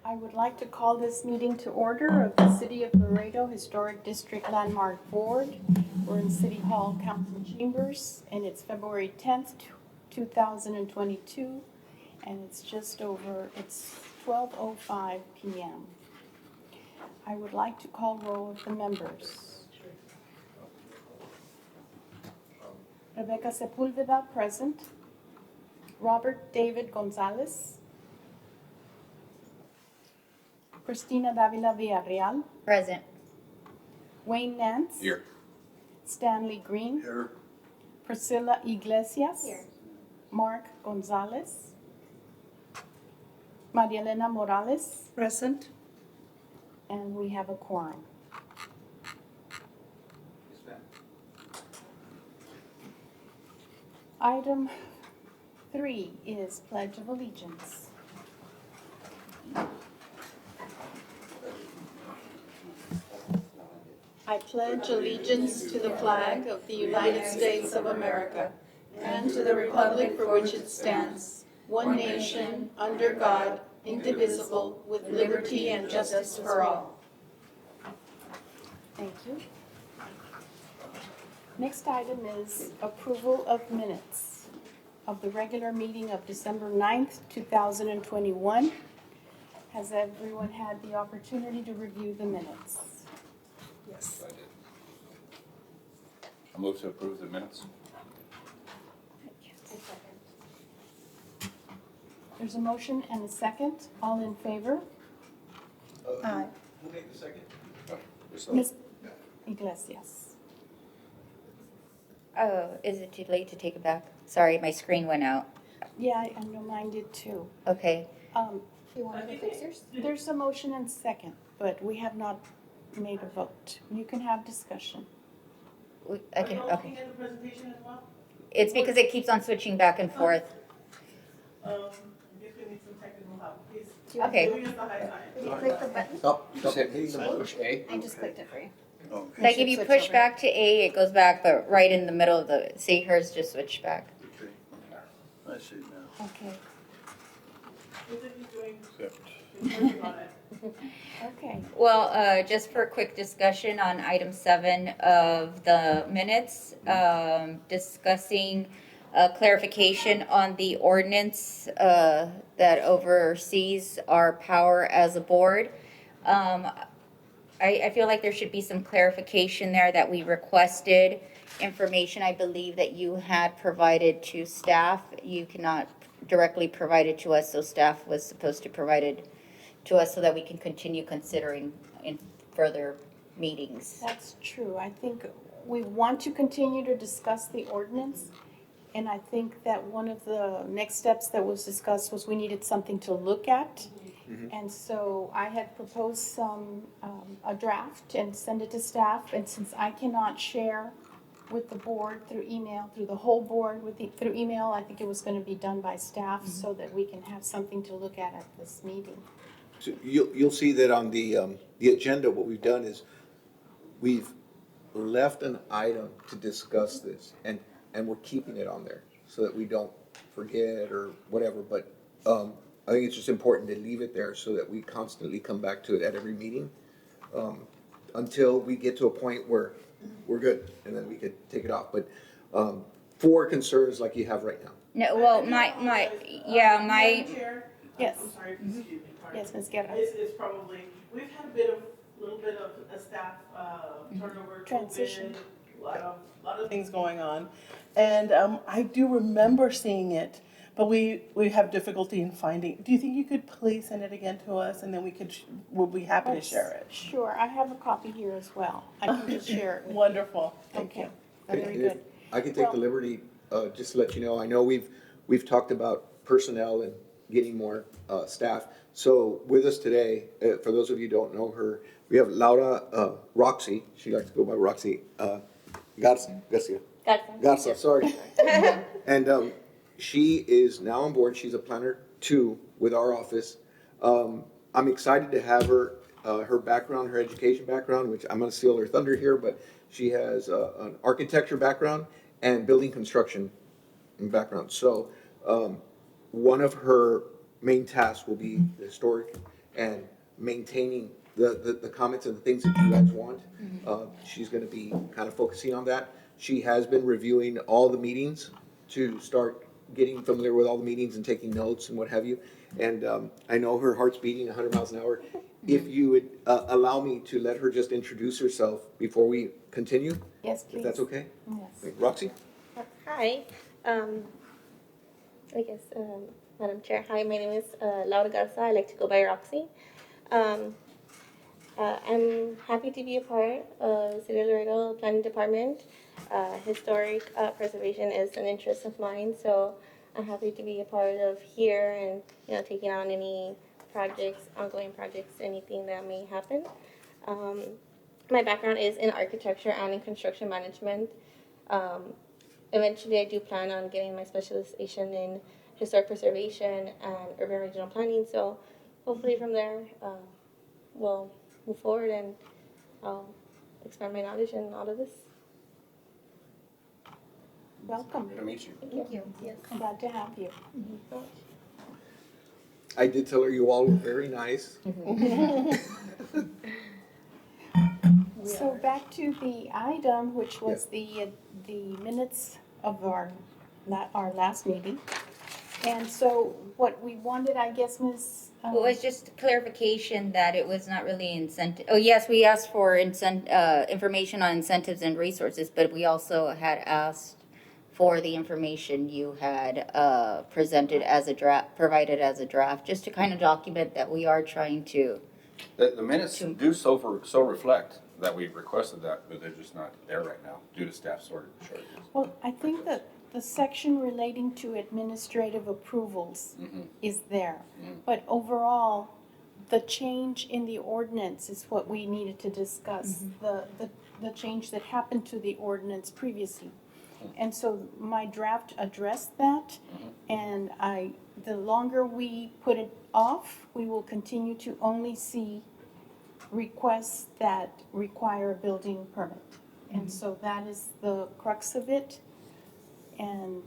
I would like to call this meeting to order of the City of Laredo Historic District Landmark Board. We're in City Hall Council Chambers, and it's February 10th, 2022, and it's 12:05 p.m. I would like to call roll of the members. Rebecca Sepulveda, present. Robert David Gonzalez. Christina Davila Villarreal. Present. Wayne Nance. Here. Stanley Green. Here. Priscilla Iglesias. Here. Mark Gonzalez. Maria Elena Morales. Present. And we have a quorum. Item 3 is Pledge of Allegiance. I pledge allegiance to the flag of the United States of America and to the republic for which it stands, one nation, under God, indivisible, with liberty and justice for all. Thank you. Next item is approval of minutes of the regular meeting of December 9th, 2021. Has everyone had the opportunity to review the minutes? Yes. I did. I move to approve the minutes. There's a motion and a second. All in favor? Aye. Who made the second? Ms. Iglesias. Oh, is it too late to take it back? Sorry, my screen went out. Yeah, I know mine did too. Okay. You want to fix yours? There's a motion and second, but we have not made a vote. You can have discussion. I can, Are you all looking okay. at the presentation as well? It's because it keeps on switching back and forth. I guess we need some technical help. Please. Okay. Give us the high sign. Did you click the button? Stop hitting the push A. I just clicked it for you. Like if you Switch push over. back to A, it goes back, but right in the middle of the, see, hers just switched back. I see now. Okay, Who's it he's doing? He's working on it. okay. Well, just for a quick discussion on item 7 of the minutes, discussing clarification on the ordinance that oversees our power as a board. I feel like there should be some clarification there that we requested information I believe that you had provided to staff. You cannot directly provide it to us, so staff was supposed to provide it to us so that we can continue considering in further meetings. That's true. I think we want to continue to discuss the ordinance. And I think that one of the next steps that was discussed was we needed something to look at. And so I had proposed a draft and send it to staff. And since I cannot share with the board through email, through the whole board through email, I think it was going to be done by staff so that we can have something to look at this meeting. So you'll see that on the agenda, what we've done is we've left an item to discuss this, and we're keeping it on there so that we don't forget or whatever, but I think it's just important to leave it there so that we constantly come back to it at every meeting until we get to a point where we're good, and then we could take it off. But for concerns like you have right now. No, well, Madam Chair? Yes. I'm sorry, excuse me. Pardon. Yes, Ms. Guerra. It's probably, we've had a little bit of a staff turnover. Transition. COVID, a lot of things going on. And I do remember seeing it, but we have difficulty in finding. Do you think you could please send it again to us, and then we'll be happy to share it? Sure, I have a copy here as well. I can just share it with you. Wonderful, thank Okay, you. very And if good. I can take the liberty, just to let you know, I know we've talked about personnel and getting more staff. So with us today, for those of you who don't know her, we have Laura Roxy. She likes to go by Roxy Garza, sorry. And she is now on board. She's a planner 2 with our office. I'm excited to have her, her background, her education background, which I'm going to steal her thunder here, but she has an architecture background and building construction background. So one of her main tasks will be the historic and maintaining the comments and the things that you guys want. She's gonna be kind of focusing on that. She has been reviewing all the meetings to start getting familiar with all the meetings and taking notes and what have you. And I know her heart's beating 100 miles an hour. If you would allow me to let her just introduce herself before we continue, Yes, please. if that's okay? Yes. Roxy? Hi, I guess, Madam Chair, hi, my name is Laura Garza, I like to go by Roxy. I'm happy to be a part of City of Laredo Planning Department. Historic preservation is an interest of mine, so I'm happy to be a part of here and, taking on any projects, ongoing projects, anything that may happen. My background is in architecture and in construction management. Eventually, I do plan on getting my specialization in historic preservation and urban regional planning. So, hopefully, from there, we'll move forward and I'll expand my knowledge in all of this. Welcome. Good to meet you. Thank you. Yes. I'm glad to have you. I did tell her you all were very nice. So back to the item, which was the minutes of our last meeting. And so what we wanted, I guess, Ms. It was just clarification that it was not really incentive. Oh, yes, we asked for information on incentives and resources, but we also had asked for the information you had presented as a draft, provided as a draft, just to kind of document that we are trying to. The minutes do so reflect that we requested that, but they're just not there right now due to staff shortages. Well, I think that the section relating to administrative approvals is there. But overall, the change in the ordinance is what we needed to discuss, the change that happened to the ordinance previously. And so my draft addressed that, and the longer we put it off, we will continue to only see requests that require a building permit. And so that is the crux of it. And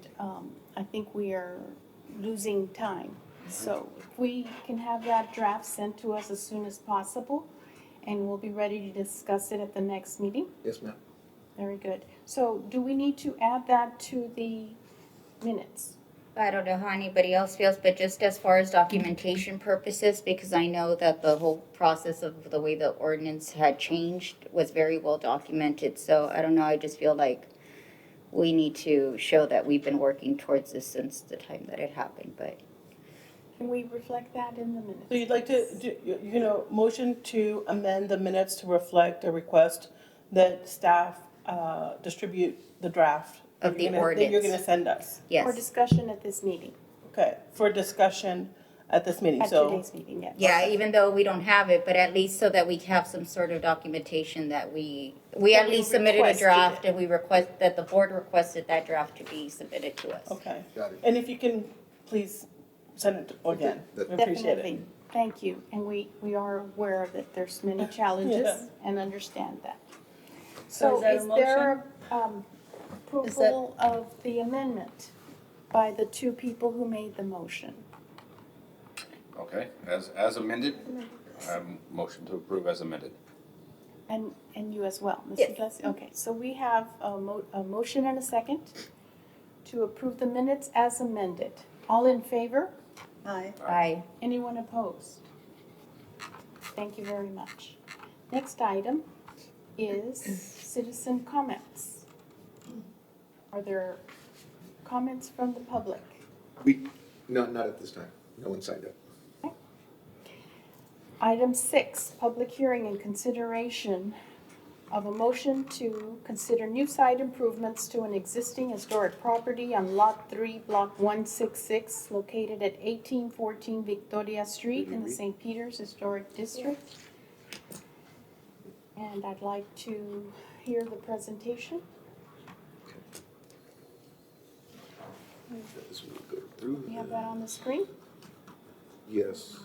I think we are losing time. So if we can have that draft sent to us as soon as possible, and we'll be ready to discuss it at the next meeting. Yes, ma'am. Very good. So do we need to add that to the minutes? I don't know how anybody else feels, but just as far as documentation purposes, because I know that the whole process of the way the ordinance had changed was very well documented. So I don't know, I just feel like we need to show that we've been working towards this since the time that it happened, but. Can we reflect that in the minutes? So you'd like to, motion to amend the minutes to reflect a request that staff distribute the draft Of the that you're ordinance. gonna send us. For Yes, discussion at this meeting, Okay, for discussion at this meeting, at so. today's meeting, yes. yeah, even though we don't have it, but at least so that we have some sort of documentation that we That at we least submitted a requested draft it. and we request, that the board requested that draft to be submitted to us. Okay, Got it. and if you can, please send it again, we Okay, appreciate Definitely. it. Thank you. And we are aware that there's many challenges Yeah. and understand that. So So is that a is there approval of the amendment by the two people who made the motion? Okay, as amended, motion to approve as amended. And you as well, Mr. Yes. Duffy? Okay, so we have a motion and a second to approve the minutes as amended. All in favor? Aye. Aye. Anyone opposed? Thank you very much. Next item is citizen comments. Are there comments from the public? not at this time. No one signed up. Item 6, public hearing and consideration of a motion to consider new site improvements to an existing historic property on Lot 3, Block 166, located at 1814 Victoria Street in the St. Peters Historic District. And I'd like to hear the presentation. This will go through. We have that on the screen. Yes.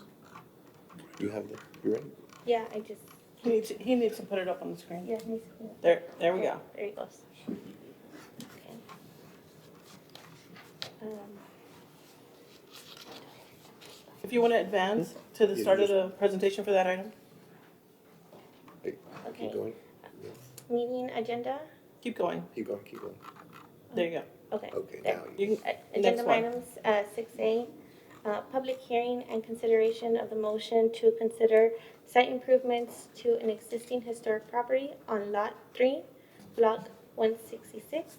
You have the, you ready? Yeah, I just, He needs to put it up on the screen. yeah, me too. There we go. There he goes. Okay. If you want to advance, to the Yeah, start of just- the presentation for that item? Hey, Okay. keep going, Meeting agenda? Keep going. keep going, keep going. There you go. Okay. Okay, there. now You you, can, next Agenda one. items, 6A, public hearing and consideration of the motion to consider site improvements to an existing historic property on Lot 3, Block 166,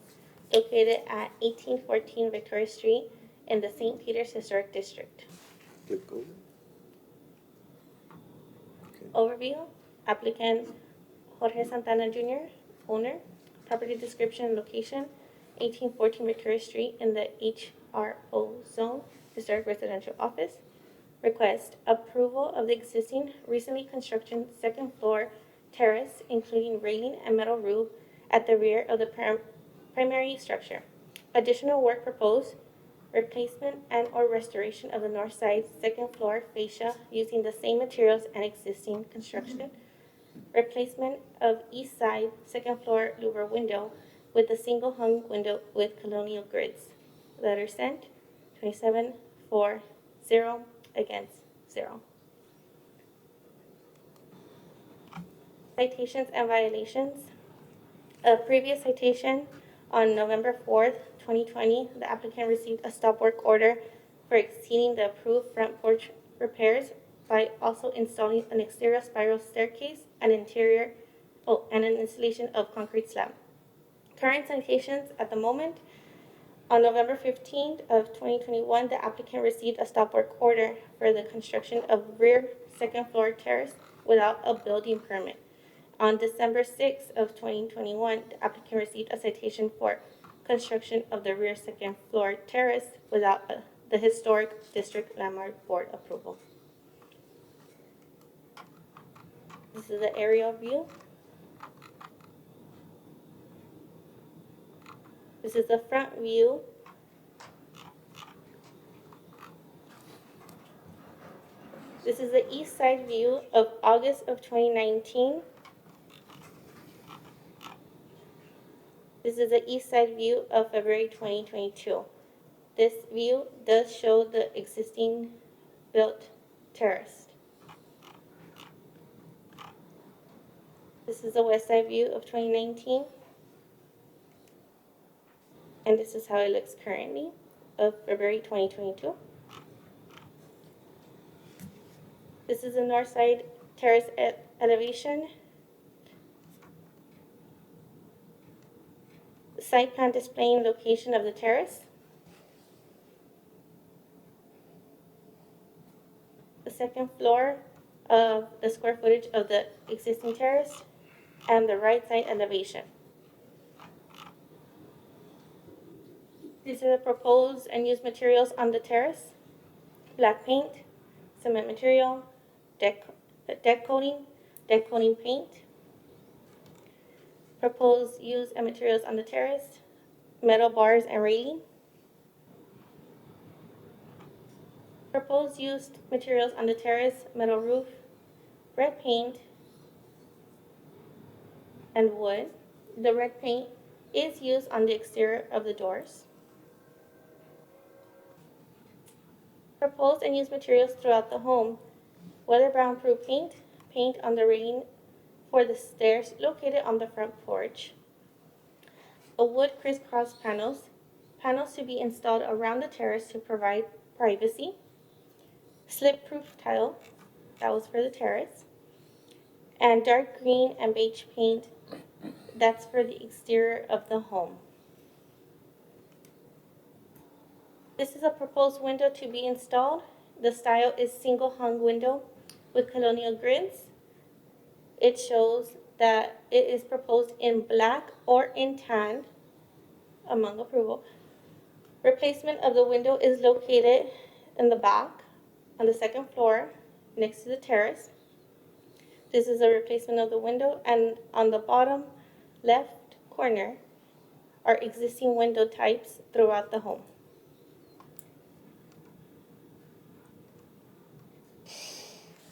located at 1814 Victoria Street in the St. Peters Historic District. click over. Okay, Overview, applicant Jorge Santana Jr., owner, property description and location, 1814 Victoria Street in the HRO zone, historic residential office. Request approval of the existing recently constructed second floor terrace, including railing and metal roof at the rear of the primary structure. Additional work proposed, replacement and or restoration of the north side second floor fascia using the same materials and existing construction. Replacement of east side second floor louver window with a single hung window with colonial grids. Letter sent, 27-4-0 against 0. Citations and violations. A previous citation on November 4th, 2020, the applicant received a stop work order for exceeding the approved front porch repairs by also installing an exterior spiral staircase and an installation of concrete slab. Current citations at the moment. On November 15th of 2021, the applicant received a stop work order for the construction of rear second floor terrace without a building permit. On December 6th of 2021, the applicant received a citation for construction of the rear second floor terrace without the Historic District Landmark Board approval. This is the aerial view. This is the front view. This is the east side view of August of 2019. This is the east side view of February 2022. This view does show the existing built terrace. This is the west side view of 2019. And this is how it looks currently of February 2022. This is the north side terrace elevation. Site plan displaying location of the terrace. The second floor of the square footage of the existing terrace and the right side elevation. These are the proposed and used materials on the terrace. Black paint, cement material, deck coating paint. Proposed use and materials on the terrace, metal bars and railing. Proposed used materials on the terrace, metal roof, red paint, and wood. The red paint is used on the exterior of the doors. Proposed and used materials throughout the home, weather brown proof paint on the railing for the stairs located on the front porch. A wood crisscross panels to be installed around the terrace to provide privacy. Slip-proof tile, that was for the terrace. And dark green and beige paint, that's for the exterior of the home. This is a proposed window to be installed. The style is single hung window with colonial grids. It shows that it is proposed in black or in tan, among approval. Replacement of the window is located in the back on the second floor next to the terrace. This is a replacement of the window, and on the bottom left corner are existing window types throughout the home.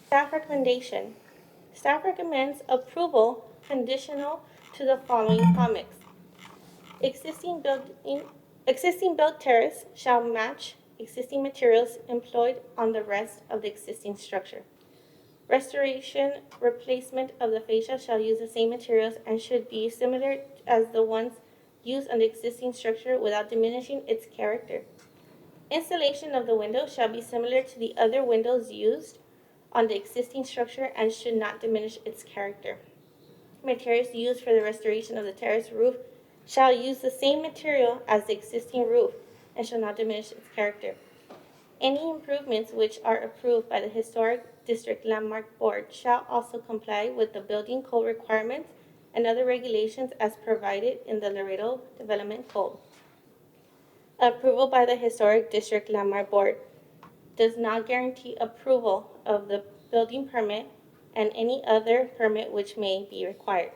Staff recommendation. Staff recommends approval conditional to the following comments. Existing built terrace shall match existing materials employed on the rest of the existing structure. Restoration, replacement of the fascia shall use the same materials and should be similar as the ones used on the existing structure without diminishing its character. Installation of the window shall be similar to the other windows used on the existing structure and should not diminish its character. Materials used for the restoration of the terrace roof shall use the same material as the existing roof and shall not diminish its character. Any improvements which are approved by the Historic District Landmark Board shall also comply with the building code requirements and other regulations as provided in the Laredo Development Code. Approval by the Historic District Landmark Board does not guarantee approval of the building permit and any other permit which may be required.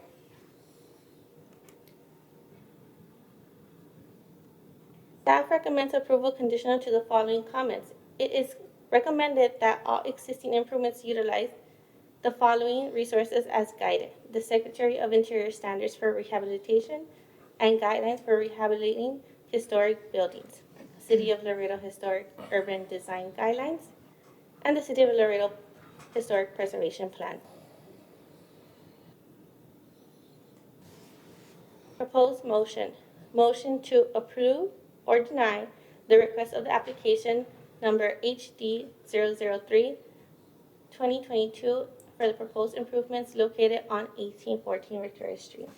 Staff recommends approval conditional to the following comments. It is recommended that all existing improvements utilize the following resources as guided: the Secretary of Interior Standards for Rehabilitation and Guidelines for Rehabilitating Historic Buildings, City of Laredo Historic Urban Design Guidelines, and the City of Laredo Historic Preservation Plan. Proposed motion. Motion to approve or deny the request of the application number HD 003-2022 for the proposed improvements located on 1814 Victoria Street.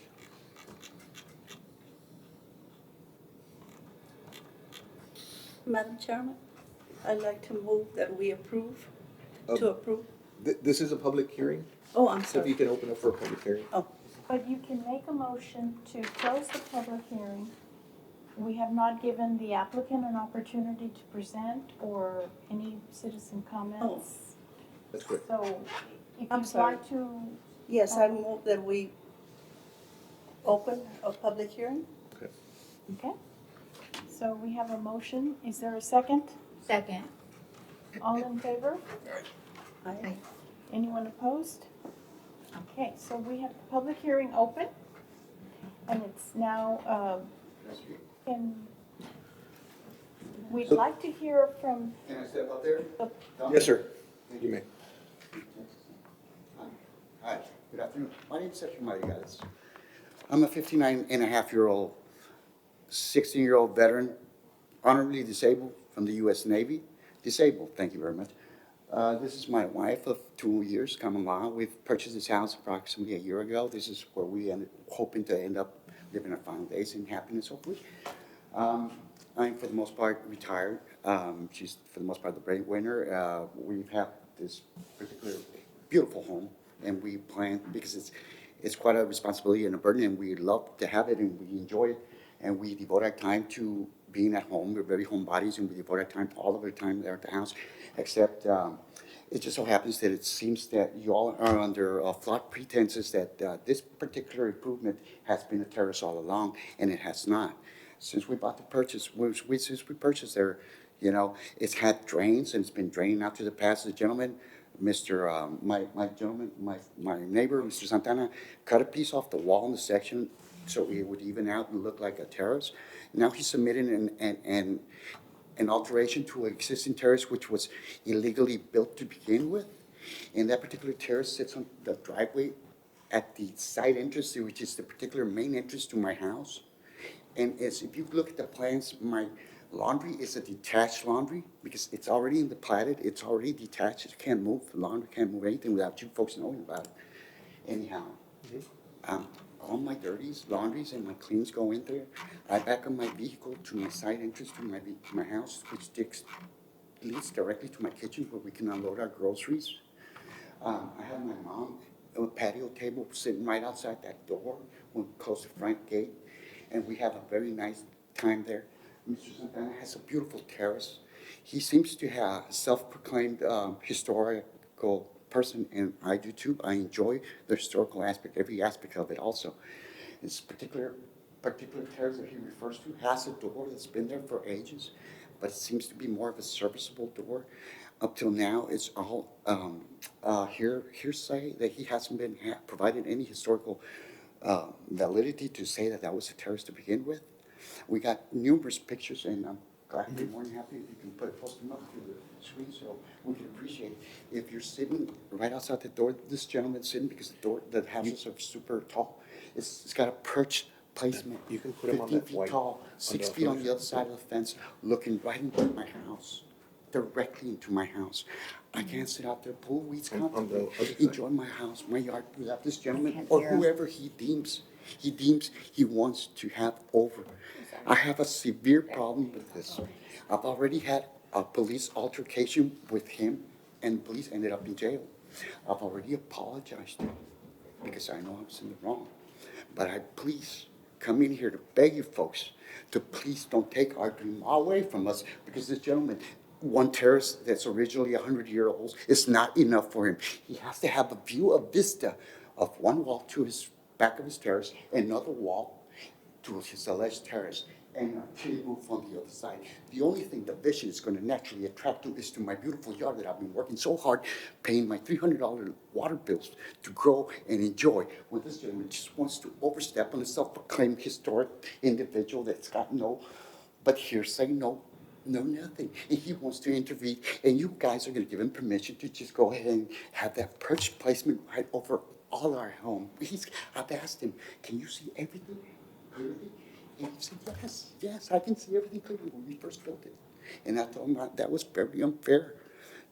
Madam Chairman, I'd like to move that we approve, Um, to approve. This is a public hearing, Oh, I'm so if you sorry. can open up for a public hearing. Oh, But you can make a motion to close the public hearing. We have not given the applicant an opportunity to present or any citizen comments. That's correct. So if I'm you'd sorry. like to, yes, I move that we open a public hearing. Okay. okay? So we have a motion. Is there a second? Second. All in favor? Aye. Anyone opposed? Okay, so we have the public hearing open, and it's now, we'd So- like to hear from Can I step up there? the, Yes, sir. You may. Hi, good afternoon. My name is Sergio Mariales. I'm a 59-and-a-half-year-old, 16-year-old veteran, honorably disabled from the U.S. Navy. Disabled, thank you very much. This is my wife of 2 years, Kamala. We've purchased this house approximately a year ago. This is where we ended, hoping to end up living our final days in happiness, hopefully. I'm, for the most part, retired. She's, for the most part, the breadwinner. We have this particular beautiful home, and we plan, because it's quite a responsibility and a burden, and we love to have it, and we enjoy it, and we devote our time to being at home. We're very homebodies, and we devote our time, all of our time there at the house, except it just so happens that it seems that you all are under flawed pretenses that this particular improvement has been a terrace all along, and it has not. Since we bought the purchase, since we purchased there, you know, it's had drains, and it's been draining out to the past. The gentleman, my neighbor, Mr. Santana, cut a piece off the wall in the section so it would even out and look like a terrace. Now he's submitting an alteration to an existing terrace which was illegally built to begin with. And that particular terrace sits on the driveway at the side entrance, which is the particular main entrance to my house. And if you look at the plans, my laundry is a detached laundry because it's already in the platted, it's already detached. It can't move, the laundry can't move anything without you folks knowing about it. Anyhow, all my dirties, laundries, and my cleans go in there. I back up my vehicle to my side entrance to my house, which leads directly to my kitchen where we can unload our groceries. I have my mom, a patio table sitting right outside that door when we close the front gate, and we have a very nice time there. Mr. Santana has a beautiful terrace. He seems to have self-proclaimed historical person, and I do too. I enjoy the historical aspect, every aspect of it also. This particular terrace that he refers to has a door that's been there for ages, but it seems to be more of a serviceable door. Up till now, it's all hearsay that he hasn't been provided any historical validity to say that that was a terrace to begin with. We got numerous pictures, and gladly, more than happy if you can post them up to the screen so we can appreciate it. If you're sitting right outside the door, this gentleman's sitting because the houses are super tall. It's got a perch placement. You can put 'em on 15 that feet white- tall, 6 feet on the other side of the fence, looking right into my house, directly into my house. I can't sit out there, pull weeds On the comfortably, other side. enjoy my house, my yard, without this gentleman can't or hear him. whoever he deems he wants to have over. I have a severe problem with this. I've already had a police altercation with him, and the police ended up in jail. I've already apologized to him because I know I was in the wrong. But I please come in here to beg you folks to please don't take our dream away from us, because this gentleman, one terrace that's originally 100-year-old is not enough for him. He has to have a view, a vista of one wall to his back of his terrace, another wall to his alleged terrace, and a tree roof on the other side. The only thing the vision is going to naturally attract to is to my beautiful yard that I've been working so hard, paying my $300 water bills to grow and enjoy. When this gentleman just wants to overstep on a self-proclaimed historic individual that's got no but hearsay, no nothing. And he wants to intervene, and you guys are going to give him permission to just go ahead and have that perch placement right over all our home. I've asked him, can you see everything clearly? And he said, yes, I can see everything clearly when we first built it. And I told him that was very unfair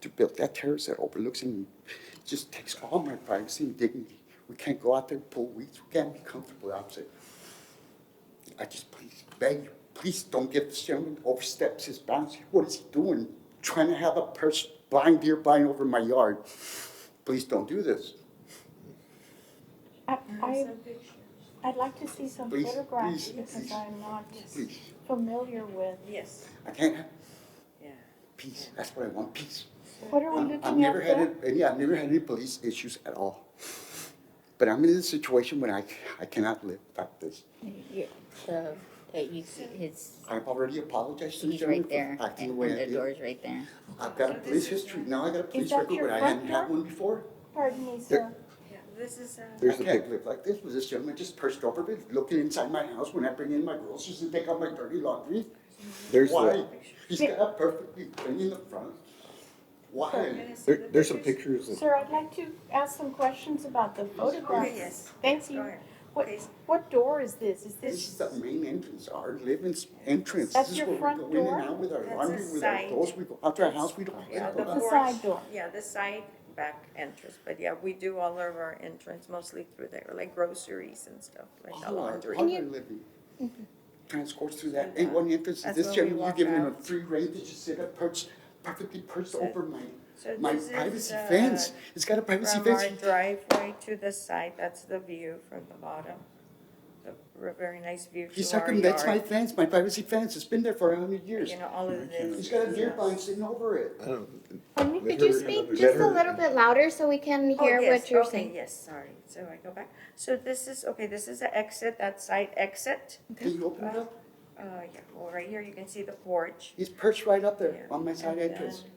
to build that terrace that overlooks and just takes all my privacy and dignity. We can't go out there and pull weeds. We can't be comfortable outside. I just please beg you, please don't give this gentleman oversteps his bounds. What is he doing? Trying to have a blind deer flying over my yard. Please don't do this. I'd like to see some Please, photographs please, because I'm not Please. familiar with. Yes, I can't have yeah. peace. That's what I want, peace. What are we I've looking never at had there? I've never had any police issues at all. But I'm in a situation when I cannot live like this. I've already apologized to the He's gentleman right there, for acting the and way I the did. door's right there. I've got a police history. Now I got a police that record, your but I front hadn't had door? one before. Pardon me, sir. Yeah, this is, There's I the can't pic. live like this with this gentleman just perched over me, looking inside my house when I bring in my groceries and take out my dirty laundry. There's Why? the, He's got a perfectly clean in the front. Why? there's some pictures of, Sir, I'd like to ask some questions about the photographs. Okay, yes. Thank Yes, you. go ahead. What, Okay. what door is this? Is This is this, the main entrance, our living entrance. That's This is your where front we go in door? and out with our That's a laundry, with our side. clothes. We go out to our house, we don't yeah, have the to go The out. porch. side door. Yeah, the side back entrance, but yeah, we do all of our entrance mostly through there, like groceries and stuff, like the All our laundry. living transcords through that. And one entrance, That's this where we gentleman, you walk giving him a out. free rein to just sit up perched, perfectly perched over my this is, privacy fence. It's got a privacy From our fence. driveway to the side, that's the view from the bottom. A very nice view He's to our circumvents my yard. fence, my privacy fence. It's been there for 100 years. You know, all of this. He's got a deer blind sitting over it. I don't. Pardon me? Could you speak just a little bit louder so we can hear what you're saying? Yes, sorry, so I go back. So this is the exit, that side exit. Can you open it up? Yeah, well, right here, you can see the porch. He's perched right up there Yeah. on my side And entrance. then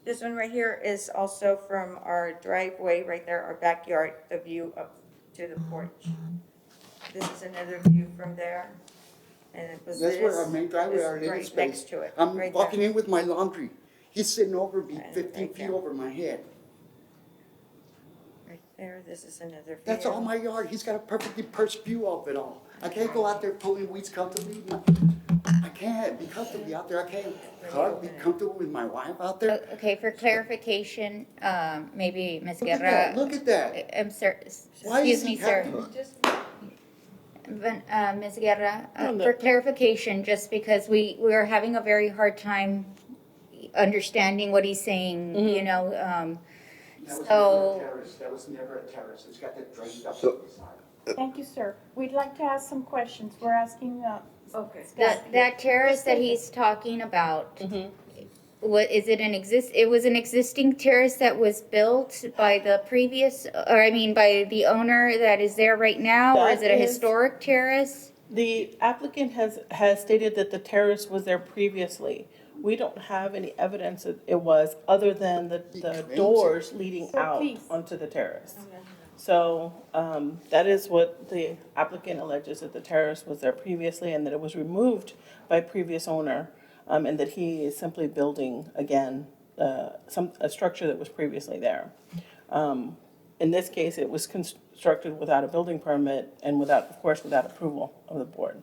this one right here is also from our driveway, right there, our backyard, the view up to the porch. This is another view from there. And it was That's where our this main driveway, is our living right space. next to it, I'm right walking there. in with my laundry. He's sitting over me, Right 15 feet there. over my head. Right there, this is another view. That's all my yard. He's got a perfectly perched view of it all. I can't go out there pulling weeds comfortably. I can't be comfortably out there. I can't hardly be comfortable with my wife out there. Okay, for clarification, maybe Ms. Look at Guerra. that, look at that. I'm sir, Why excuse is me, he sir. having- Ms. Guerra, No, no. for clarification, just because we are having a very hard time understanding what he's saying, you know, That was so- never a terrace. That was never a terrace. It's got that drained up So- on the side. Thank you, sir. We'd like to ask some questions. We're asking, Okay. that terrace that he's talking about, what, is it it was an existing terrace that was built by the previous, or I mean, by the owner that is there right now, or is That it a is- historic terrace? The applicant has stated that the terrace was there previously. We don't have any evidence that it was, other than the claims it. doors leading So out please. onto the terrace. So, that is what the applicant alleges, that the terrace was there previously and that it was removed by previous owner. and that he is simply building again a structure that was previously there. In this case, it was constructed without a building permit and without, of course, without approval of the board.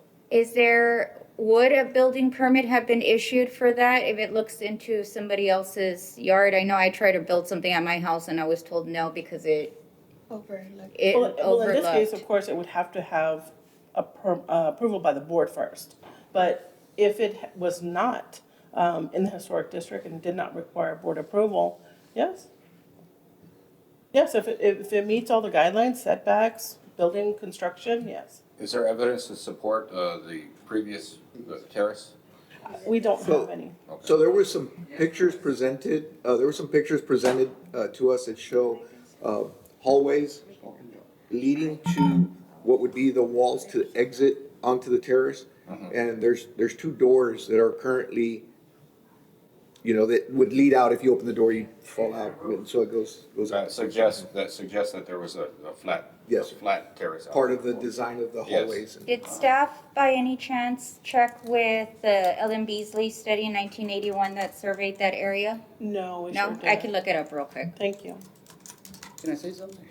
Would a building permit have been issued for that if it looks into somebody else's yard? I know I tried to build something at my house and I was told no because it Well, in this case, overlooked. of course, it would have to have approval by the board first. But if it was not in the historic district and did not require board approval, yes. Yes, if it meets all the guidelines, setbacks, building construction, yes. Is there evidence to support the previous terrace? We don't have any. So there were some pictures presented, to us that show hallways leading to what would be the walls to exit onto the terrace. And there's two doors that are currently, that would lead out. If you open the door, you'd fall out. So it goes That out. suggests that there was a flat, Yes. flat terrace. out Part there. of the design of the Yes. hallways. Did staff by any chance check with the Ellen Beasley study in 1981 that surveyed that area? No, we No, sure I didn't. can look it up real quick. Thank you. Can I say something?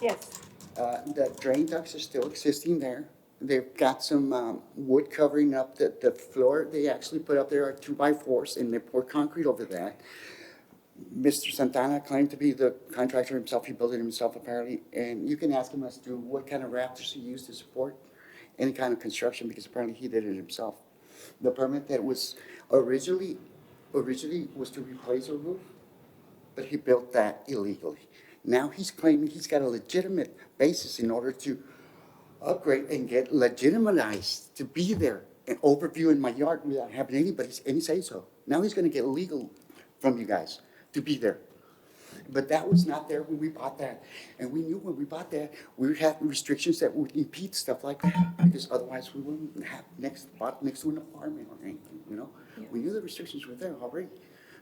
Yes. The drain ducts are still existing there. They've got some wood covering up the floor. They actually put up there are 2x4s and they poured concrete over that. Mr. Santana claimed to be the contractor himself. He built it himself apparently. And you can ask him as to what kind of rafters he used to support any kind of construction because apparently he did it himself. The permit that was originally was to replace a roof, but he built that illegally. Now he's claiming he's got a legitimate basis in order to upgrade and get legitimized to be there and overview in my yard without having any say so. Now he's gonna get legal from you guys to be there. But that was not there when we bought that. And we knew when we bought that, we would have restrictions that would impede stuff like that. Because otherwise we wouldn't have next to an apartment or anything, We knew the restrictions were there already.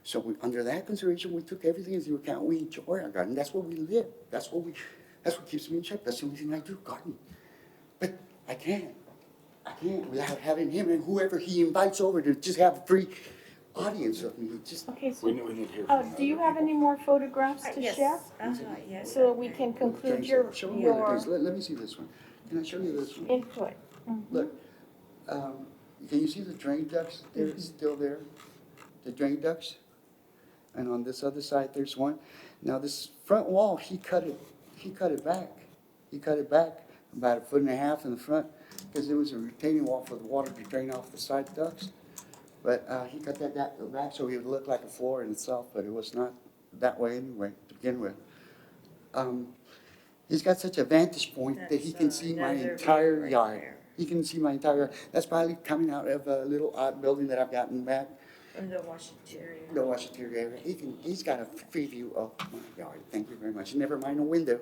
So under that consideration, we took everything into account. We enjoy our garden. That's where we live. That's what keeps me in shape. That's the only thing I do, gardening. But I can't without having him and whoever he invites over to just have a free audience of me. Okay, so, We need to hear from do you have any more photographs to share? Yes. So we can conclude your Show me one of these. Let me see this one. Can I show you this one? input. Look, can you see the drain ducts? They're still there. The drain ducts. And on this other side, there's one. Now this front wall, he cut it back. He cut it back about 1.5 feet in the front because there was a retaining wall for the water to drain off the side ducts. But he cut that back so it would look like a floor in itself, but it was not that way anyway to begin with. He's got such a vantage point that he can see my entire yard. He can see my entire yard. That's probably coming out of a little odd building that I've gotten back. From the Washington area. The Washington area. He's got a free view of my yard. Thank you very much. Never mind a window.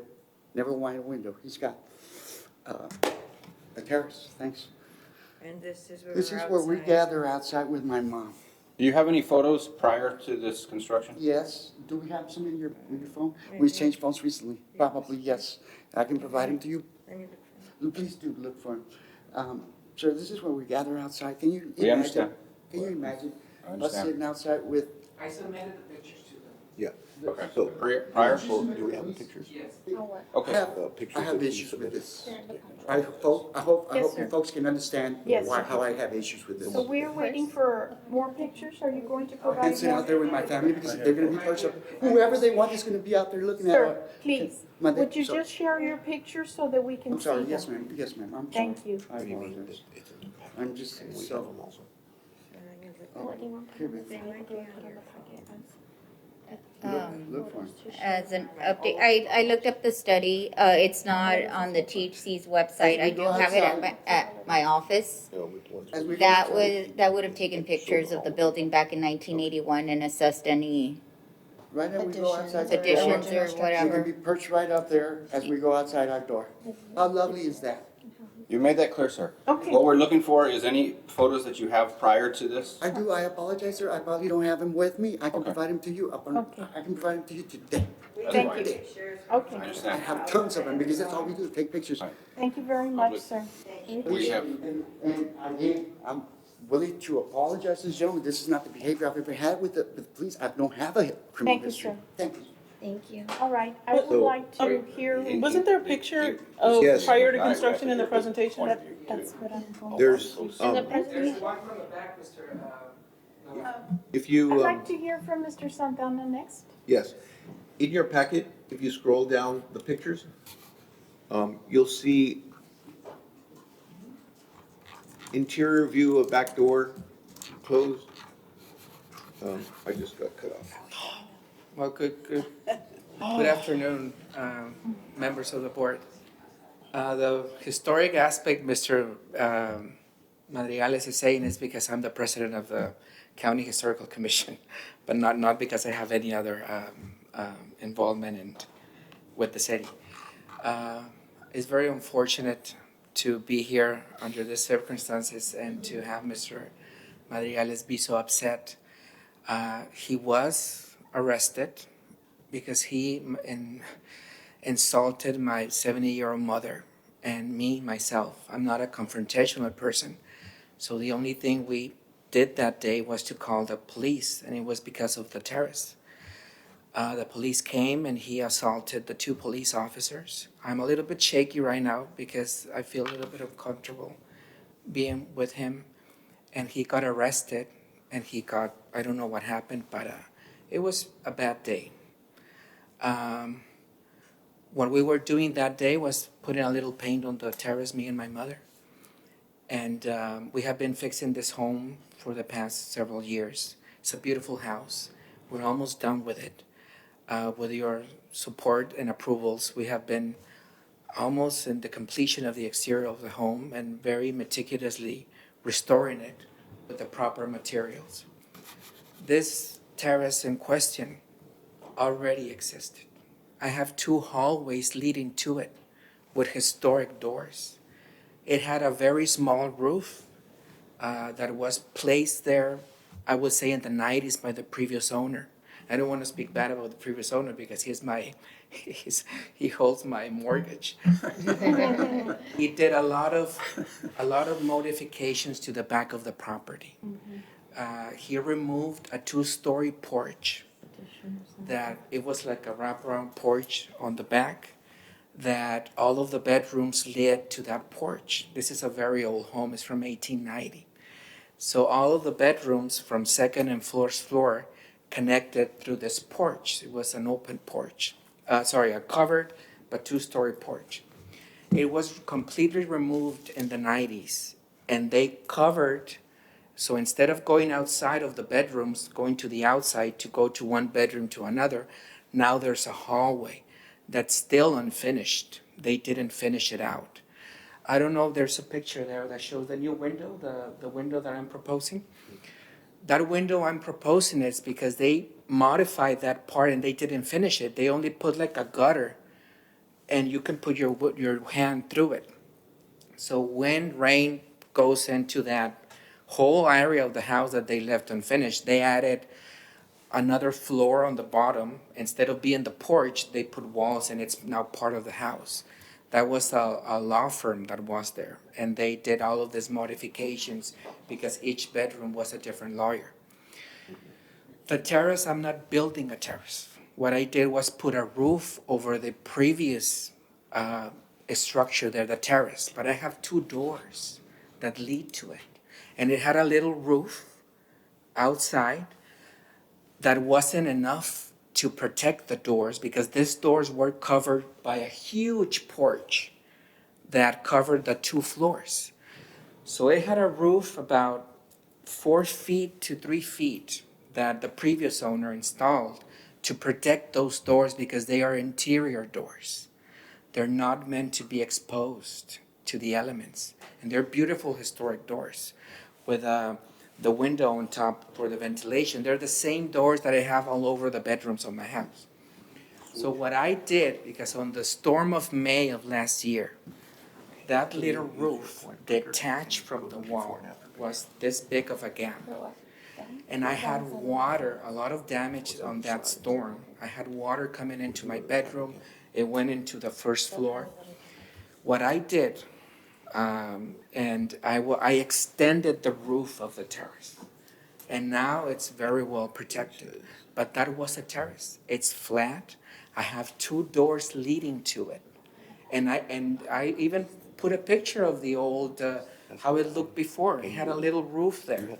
Never mind a window. He's got a terrace. Thanks. And this is This is where we gather outside with my mom. Do you have any photos prior to this construction? Yes. Do we have some in your phone? We changed phones recently. Probably, yes. I can provide them to you. Please do look for them. Sir, this is where we gather outside. Can you imagine? We understand. Can you imagine I us understand. sitting outside with? I submitted the pictures to them. Yeah. Okay. So Prior? do we have pictures? Yes. Okay. Pictures I have that you issues with submitted. this. I hope Yes, you sir. folks can understand Yes, why, sir. how I have issues with this. So we're waiting for more pictures. Are you going to I provide can't sit more? out there with my family because they're gonna be person, whoever they want is gonna be out there looking at Sir, it. please, Mother, would you sorry. just share your pictures so that we can I'm see sorry, them? yes, ma'am, I'm sorry. Thank you. I apologize. I'm just so. Oh, here we go. Look for 'em. As an update, I looked up the study. It's not on the THC's website. I do have it at my office. As we go That outside- would have taken pictures of the building back in 1981 and assessed any Right as we go outside. the door, additions or we can whatever. be perched right up there as we go outside our door. How lovely is that? You made that clear, sir. Okay. What we're looking for is any photos that you have prior to this. I do, I apologize, sir, I probably don't have them with me. I can Okay. provide them to you Okay. I can provide them to you today. Thank fine. you. I Okay, I understand. have tons of them because that's all we do, take pictures. Right. thank you very much, sir. We have, And again, willing to apologize to this gentleman. This is not the behavior I've ever had with the police. I don't have a criminal Thank you, history. sir. Thank you. Thank you. All right, I would So- like to hear, Wasn't there a picture of Yes. prior to construction in the presentation? that's what I'm going. There's, In the There's presentation, one from the back, Mr. if you, I'd like to hear from Mr. Santana next. yes, in your packet, if you scroll down the pictures, you'll see interior view of back door closed. I just got cut off. Well, good afternoon, members of the board. The historic aspect Mr. Madrigales is saying is because I'm the president of the County Historical Commission, but not because I have any other involvement with the city. It's very unfortunate to be here under these circumstances and to have Mr. Madrigales be so upset. He was arrested because he insulted my 70-year-old mother and myself. I'm not a confrontational person. So the only thing we did that day was to call the police, and it was because of the Terrace. The police came and he assaulted the 2 police officers. I'm a little bit shaky right now because I feel a little bit uncomfortable being with him. And he got arrested and I don't know what happened, but it was a bad day. What we were doing that day was putting a little paint on the terrace, me and my mother. And we have been fixing this home for the past several years. It's a beautiful house. We're almost done with it. With your support and approvals, we have been almost in the completion of the exterior of the home and very meticulously restoring it with the proper materials. This terrace in question already existed. I have 2 hallways leading to it with historic doors. It had a very small roof that was placed there, I would say in the 90s by the previous owner. I don't want to speak bad about the previous owner because he holds my mortgage. He did a lot of modifications to the back of the property. He removed a 2-story porch that it was like a wraparound porch on the back that all of the bedrooms led to that porch. This is a very old home. It's from 1890. So all of the bedrooms from second and first floor connected through this porch. It was an open porch. A covered but 2-story porch. It was completely removed in the 90s, and they covered. So instead of going outside of the bedrooms, going to the outside to go to one bedroom to another, now there's a hallway that's still unfinished. They didn't finish it out. I don't know if there's a picture there that shows the new window, the window that I'm proposing. That window I'm proposing is because they modified that part and they didn't finish it. They only put like a gutter and you can put your hand through it. So when rain goes into that whole area of the house that they left unfinished, they added another floor on the bottom. Instead of being the porch, they put walls and it's now part of the house. That was a law firm that was there, and they did all of these modifications because each bedroom was a different lawyer. The terrace, I'm not building a terrace. What I did was put a roof over the previous structure there, the terrace, but I have 2 doors that lead to it. And it had a little roof outside that wasn't enough to protect the doors because these doors were covered by a huge porch that covered the 2 floors. So it had a roof about 4 feet to 3 feet that the previous owner installed to protect those doors because they are interior doors. They're not meant to be exposed to the elements. And they're beautiful historic doors with the window on top for the ventilation. They're the same doors that I have all over the bedrooms of my house. So what I did, because on the storm of May of last year, that little roof detached from the wall was this big of a gap. And I had water, a lot of damage on that storm. I had water coming into my bedroom. It went into the first floor. What I did, And I extended the roof of the terrace. And now it's very well protected. But that was a terrace. It's flat. I have 2 doors leading to it. And I even put a picture of the old, how it looked before. It had a little roof there.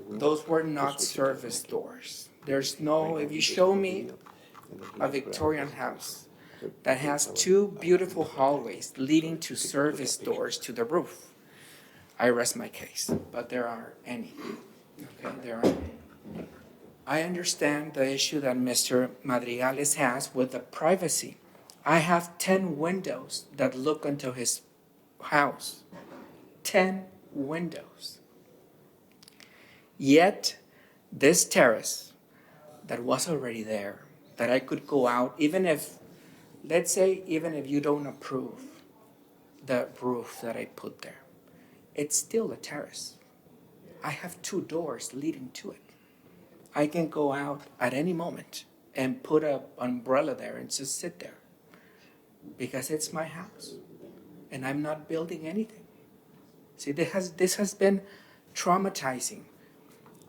Those were not service doors. There's no, if you show me a Victorian house that has 2 beautiful hallways leading to service doors to the roof, I rest my case. But there are any. Okay, there are. I understand the issue that Mr. Madrigales has with the privacy. I have 10 windows that look into his house. 10 windows. Yet, this terrace that was already there, that I could go out, even if, let's say, even if you don't approve the roof that I put there, it's still a terrace. I have 2 doors leading to it. I can go out at any moment and put an umbrella there and just sit there because it's my house and I'm not building anything. See, this has been traumatizing.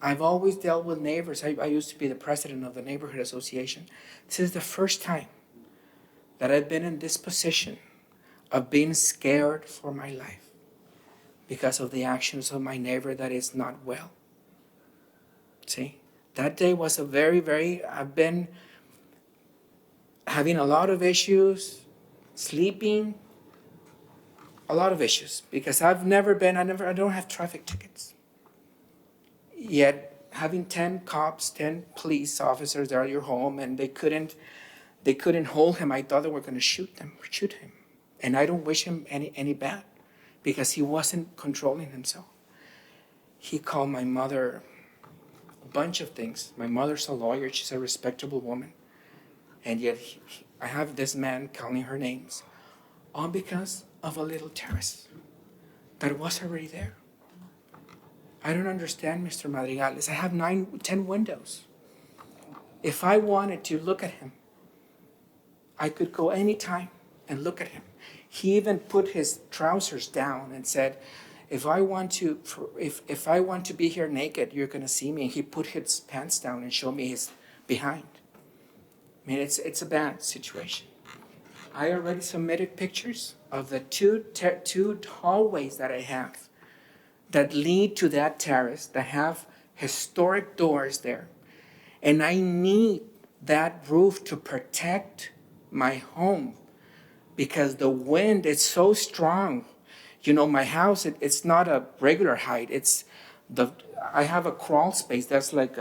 I've always dealt with neighbors. I used to be the president of the neighborhood association. This is the first time that I've been in this position of being scared for my life because of the actions of my neighbor that is not well. See, that day was a I've been having a lot of issues, sleeping, a lot of issues, because I don't have traffic tickets. Yet having 10 cops, 10 police officers there at your home, and they couldn't hold him. I thought they were going to shoot him. And I don't wish him any bad, because he wasn't controlling himself. He called my mother a bunch of things. My mother's a lawyer. She's a respectable woman. And yet I have this man calling her names, all because of a little terrace that was already there. I don't understand, Mr. Madrigales. I have 10 windows. If I wanted to look at him, I could go anytime and look at him. He even put his trousers down and said, if I want to be here naked, you're going to see me. And he put his pants down and showed me his behind. I mean, it's a bad situation. I already submitted pictures of the two hallways that I have that lead to that terrace, that have historic doors there. And I need that roof to protect my home, because the wind is so strong. You know, my house, it's not a regular height. I have a crawl space that's like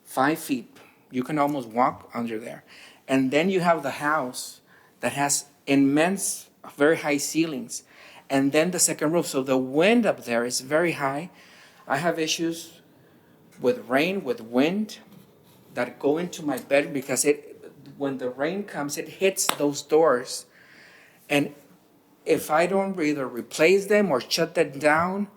5 feet. You can almost walk under there. And then you have the house that has immense, very high ceilings. And then the second roof. So the wind up there is very high. I have issues with rain, with wind, that go into my bed, because when the rain comes, it hits those doors. And if I don't either replace them or shut them down,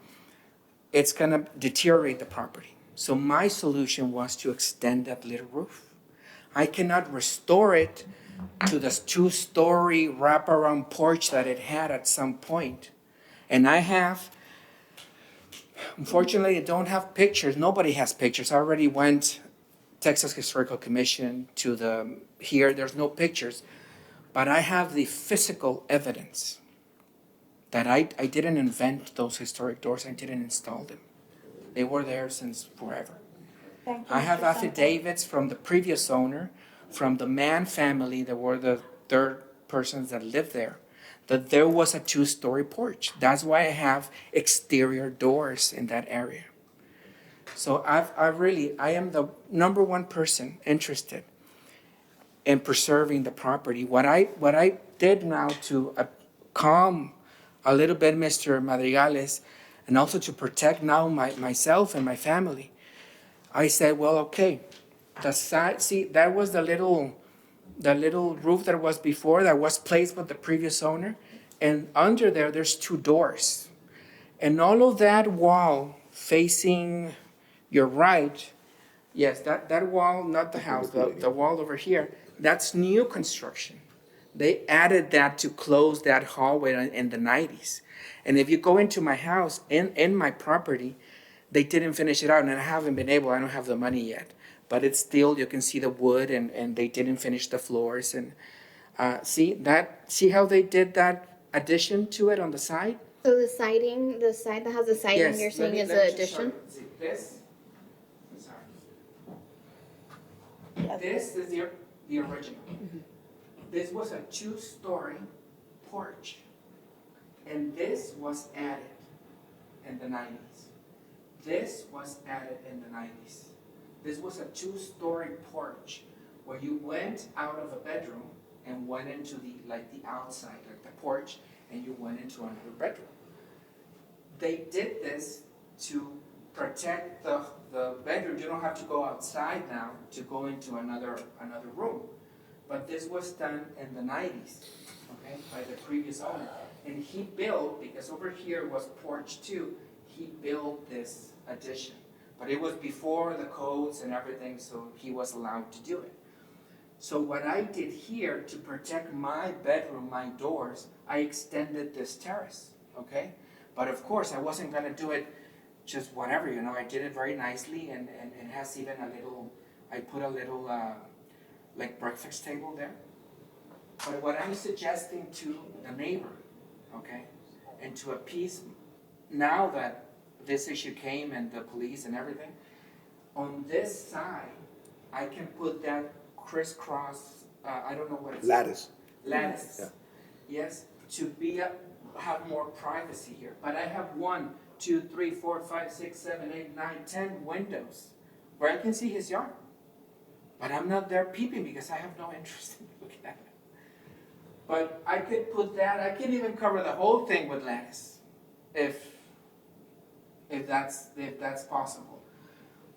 it's going to deteriorate the property. So my solution was to extend that little roof. I cannot restore it to the 2-story wraparound porch that it had at some point. And unfortunately, I don't have pictures. Nobody has pictures. I already went Texas Historical Commission there's no pictures. But I have the physical evidence that I didn't invent those historic doors. I didn't install them. They were there since forever. Thank you, I have Mr. Santana. affidavits from the previous owner, from the Mann family, that were the third persons that lived there, that there was a 2-story porch. That's why I have exterior doors in that area. So I am the number one person interested in preserving the property. What I did now to calm a little bit Mr. Madrigales, and also to protect now myself and my family, I said, well, okay, that was the little roof that was before, that was placed with the previous owner, and under there's 2 doors. And all of that wall facing your right, yes, that wall, not the house, the wall over here, that's new construction. They added that to close that hallway in the 90s. And if you go into my house, in my property, they didn't finish it out, and I haven't been able, I don't have the money yet. But it's still, you can see the wood, and they didn't finish the floors. And see how they did that addition to it on the side? So the siding, the side that has the siding, Yes, you're let saying me- is let me an just show addition? you. See, this, sorry. Yeah. This is the original. This was a 2-story porch. And this was added in the 90s. This was added in the 90s. This was a 2-story porch where you went out of a bedroom and went into the outside, like the porch, and you went into another bedroom. They did this to protect the bedroom. You don't have to go outside now to go into another room. But this was done in the 90s, okay, by the previous owner. And he built, because over here was porch 2, he built this addition. But it was before the codes and everything, so he was allowed to do it. So what I did here to protect my bedroom, my doors, I extended this terrace, okay? But of course, I wasn't gonna do it just whatever, I did it very nicely, and it has even I put a little, like breakfast table there. But what I'm suggesting to the neighbor, okay, and to appease, now that this issue came and the police and everything, on this side, I can put that crisscross, I don't know what it's. Lattice. Lattice. Yeah. Yes, to have more privacy here. But I have 1, 2, 3, 4, 5, 6, 7, 8, 9, 10 windows where I can see his yard. But I'm not there peeping because I have no interest in looking at it. But I could put that, I could even cover the whole thing with lattice, if that's possible.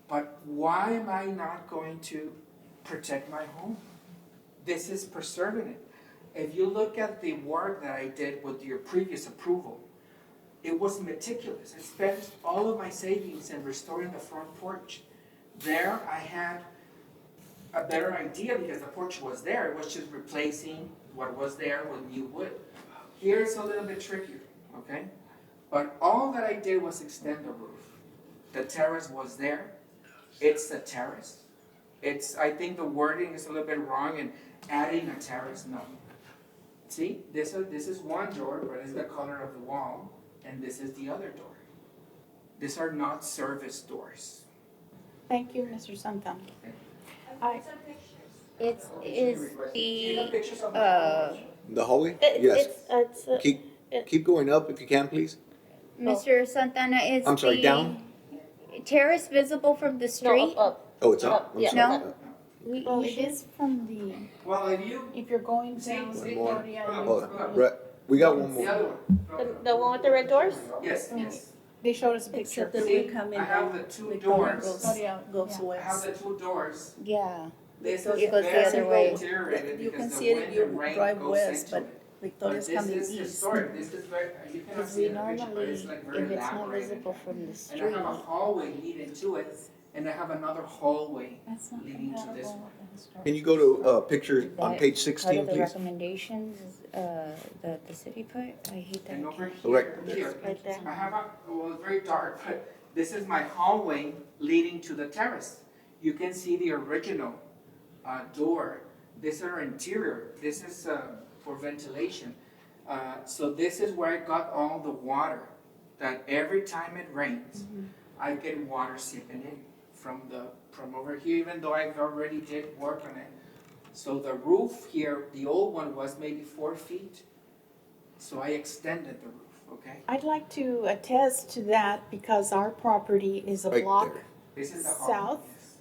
But why am I not going to protect my home? This is preserving it. If you look at the work that I did with your previous approval, it was meticulous. I spent all of my savings in restoring the front porch. There I had a better idea because the porch was there. It was just replacing what was there with new wood. Here it's a little bit trickier, okay? But all that I did was extend the roof. The terrace was there. It's a terrace. I think the wording is a little bit wrong in adding a terrace, no. See, this is one door, but it's the color of the wall, and this is the other door. These are not service doors. Thank you, Mr. Santana. Is the, Pictures of the The hallway? Yes. It's Keep going up if you can, please. Mr. Santana, is I'm sorry, the down? terrace visible from the no, street? up. Oh, it's up. I'm Yeah. sorry. No. Well, it is from the, Well, if if you're going See, down see, Victoria. Oh, Brett, we got one the more. other one. The one with the red doors? Yes, yes. They showed us a picture. Except that See, we're coming I have down, the 2 Victoria doors. goes, Victoria, goes yeah. I have west. the 2 doors. Yeah. This It is goes the very other way. deteriorated You because can the see it if wind you and rain drive goes west, into but it. Victoria's coming This is east. historic. This is very, you cannot Because see we in the picture, but normally, it's like very if it's not elaborated. visible from the And I street, have a hallway leading to it, and I have another hallway That's not leading to this compatible one. with the historic. Can you go to picture on that page part 16, of the please? recommendations, that the city put, I hate that. And I over can't- here, Right there. I have well, it's very dark, but this is my hallway leading to the terrace. You can see the original door. This is our interior. This is for ventilation. So this is where I got all the water. That every time it rains, I get water seeping in from over here, even though I already did work on it. So the roof here, the old one was maybe 4 feet. So I extended the roof, okay? I'd like to attest to that because our property is a Right block there. This is the South. hallway, yes.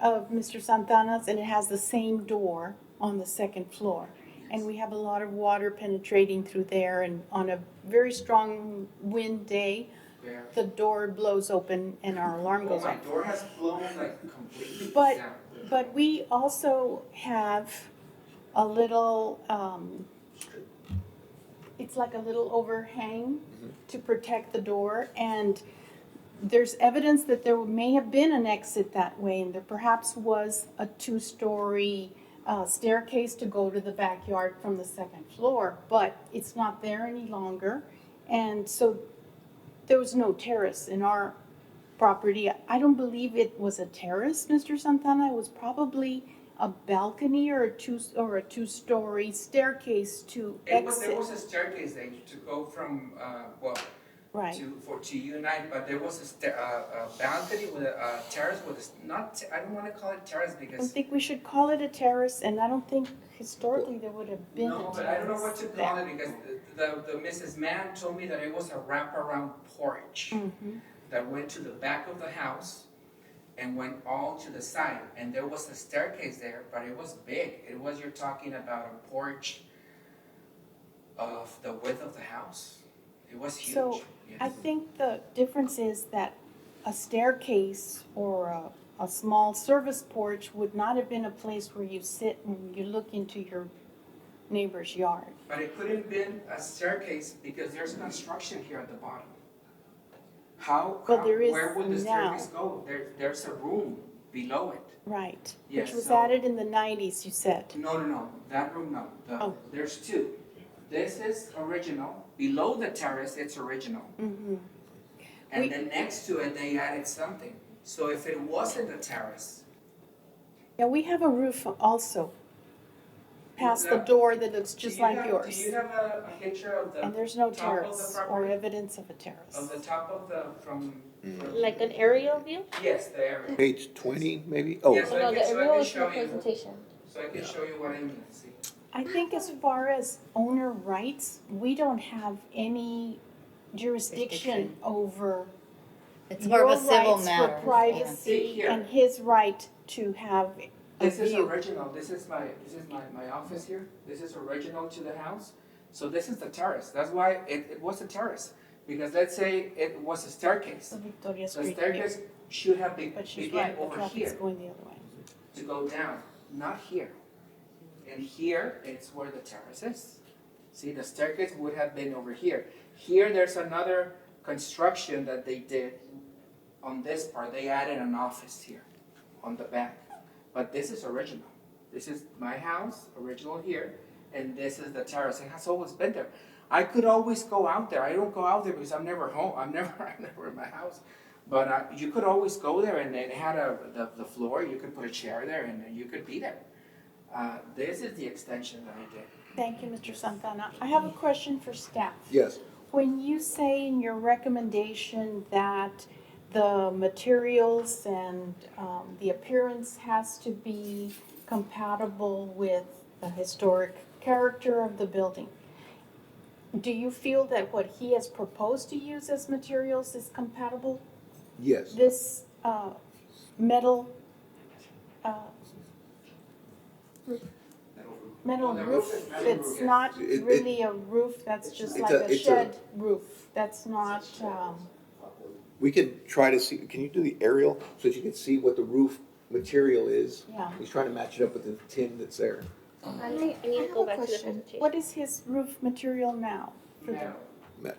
of Mr. Santana's, and it has the same door on the second floor. And we have a lot of water penetrating through there, and on a very strong wind day, There. the door blows open and our alarm Oh, goes my off. door has blown like completely But- down. But we also have a little, it's like a little overhang to protect the door, and there's evidence that there may have been an exit that way, and there perhaps was a 2-story staircase to go to the backyard from the second floor, but it's not there any longer. And so there was no terrace in our property. I don't believe it was a terrace, Mr. Santana. It was probably a balcony or a two-story staircase to There was exit. a staircase there to go from, Right. to unite, but there was a balcony with a terrace with I don't wanna call it terrace I don't because. think we should call it a terrace, and I don't think historically there would have been a No, terrace but I don't know what to call there. it because the Mrs. Mann told me that it was a wraparound porch Mhm. that went to the back of the house and went all to the side. And there was a staircase there, but it was big. You're talking about a porch of the width of the house. It was huge. So I Yes. think the difference is that a staircase or a small service porch would not have been a place where you sit and you look into your neighbor's yard. But it could have been a staircase because there's construction here at the bottom. Well, there is where would the now. staircase go? There's a room below it. Right. Yes, Which was so- added in the 90s, you said. No, that room, no. Oh. There's two. This is original. Below the terrace, it's original. Mm-hmm. And We- then next to it, they added something. So if it wasn't a terrace. Yeah, we have a roof also, past the door that looks just like yours. Do you have a picture of the And there's no top of the terrace or property? evidence of a Of the terrace. top of the, from. Like an aerial view? Yes, the area. Page 20, maybe? Oh, Yes. Oh, no, the So I aerial can is the show you. presentation. So I can show you what I mean, see. I think as far as owner rights, we don't have any jurisdiction over It's more of your a civil rights matter. for privacy See here. and his right to have a This is view. original, this is my office here, this is original to the house. So this is the terrace, that's why it was a terrace. Because let's say it was a staircase. The Victoria The Street staircase view. should have But she's began right, the over traffic's here going the other way. to go down, not here. And here, it's where the terrace is. See, the staircase would have been over here. Here, there's another construction that they did on this part. They added an office here on the back. But this is original. This is my house, original here, and this is the terrace. It has always been there. I could always go out there. I don't go out there because I'm never home. I'm never in my house. But you could always go there, and it had the floor. You could put a chair there, and you could be there. This is the extension that I did. Thank you, Mr. Santana. I have a question for staff. yes. When you say in your recommendation that the materials and the appearance has to be compatible with the historic character of the building, do you feel that what he has proposed to use as materials is compatible? Yes. This metal, metal Oh, the roof, roof is metal it's roof, yes. not It- really a roof, that's just It's like a- a it's a- shed roof. That's not, We can try to see, can you do the aerial so that you can see what the roof material is? yeah. He's trying to match it up with the tin that's there. I need to go back to the presentation. What is his roof material now? for the- Metal.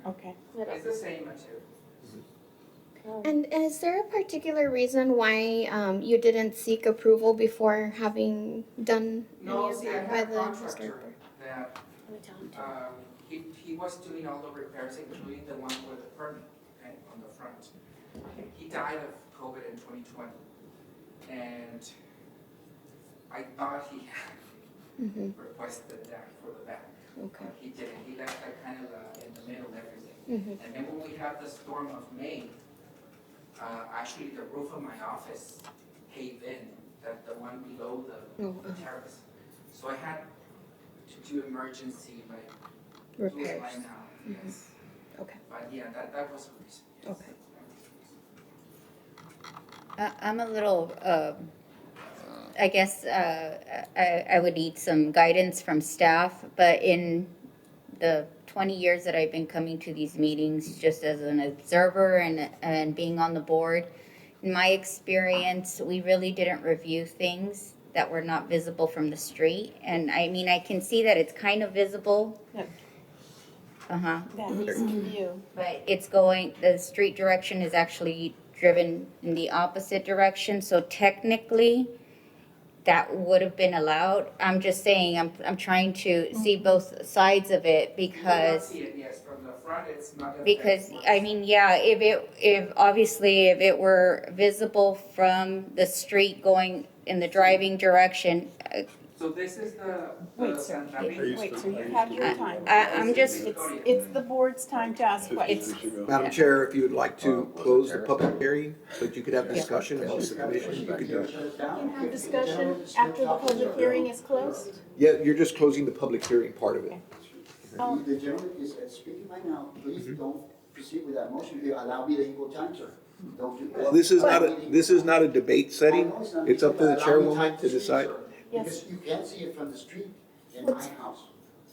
Okay. It's the same material. And is there a particular reason why you didn't seek approval before having done No, any of see, I that by had a the contractor historic? that, he was doing all the repairs, including the one with the permit, okay, on the front. He died of COVID in 2020, and I thought he had Mhm. requested that for the back. Okay. But he didn't, he left that kind of in the middle, everything. Mhm. And then when we had the storm of May, actually the roof of my office caved in, the one below the terrace. So I had to do emergency, like, Repairs. line out, yes. Okay. But yeah, that was the reason, yes. Okay. I'm a little, I guess, I would need some guidance from staff, but in the 20 years that I've been coming to these meetings, just as an observer and being on the board, in my experience, we really didn't review things that were not visible from the street. And I mean, I can see that it's kind of visible. Yeah. Uh-huh. That needs to view. But the street direction is actually driven in the opposite direction, so technically, that would have been allowed. I'm just saying, I'm trying to see both sides of it because, Yes, from the front, it's not. because, I mean, yeah, if obviously if it were visible from the street going in the driving direction, So this is the. Wait, sir, you've had your time. I'm just, It's the board's time to ask questions. Madam Chair, if you would like to close the public hearing, so that you could have discussion amongst the commission, you could do it. You can have discussion after the public hearing is closed. Yeah, you're just closing the public hearing part of it. The gentleman is speaking right now, please don't proceed with that motion, allow me the equal time, sir. Don't do that. Well, this is not a debate setting. It's up to the chairwoman to decide. Because you can't see it from the street in my house.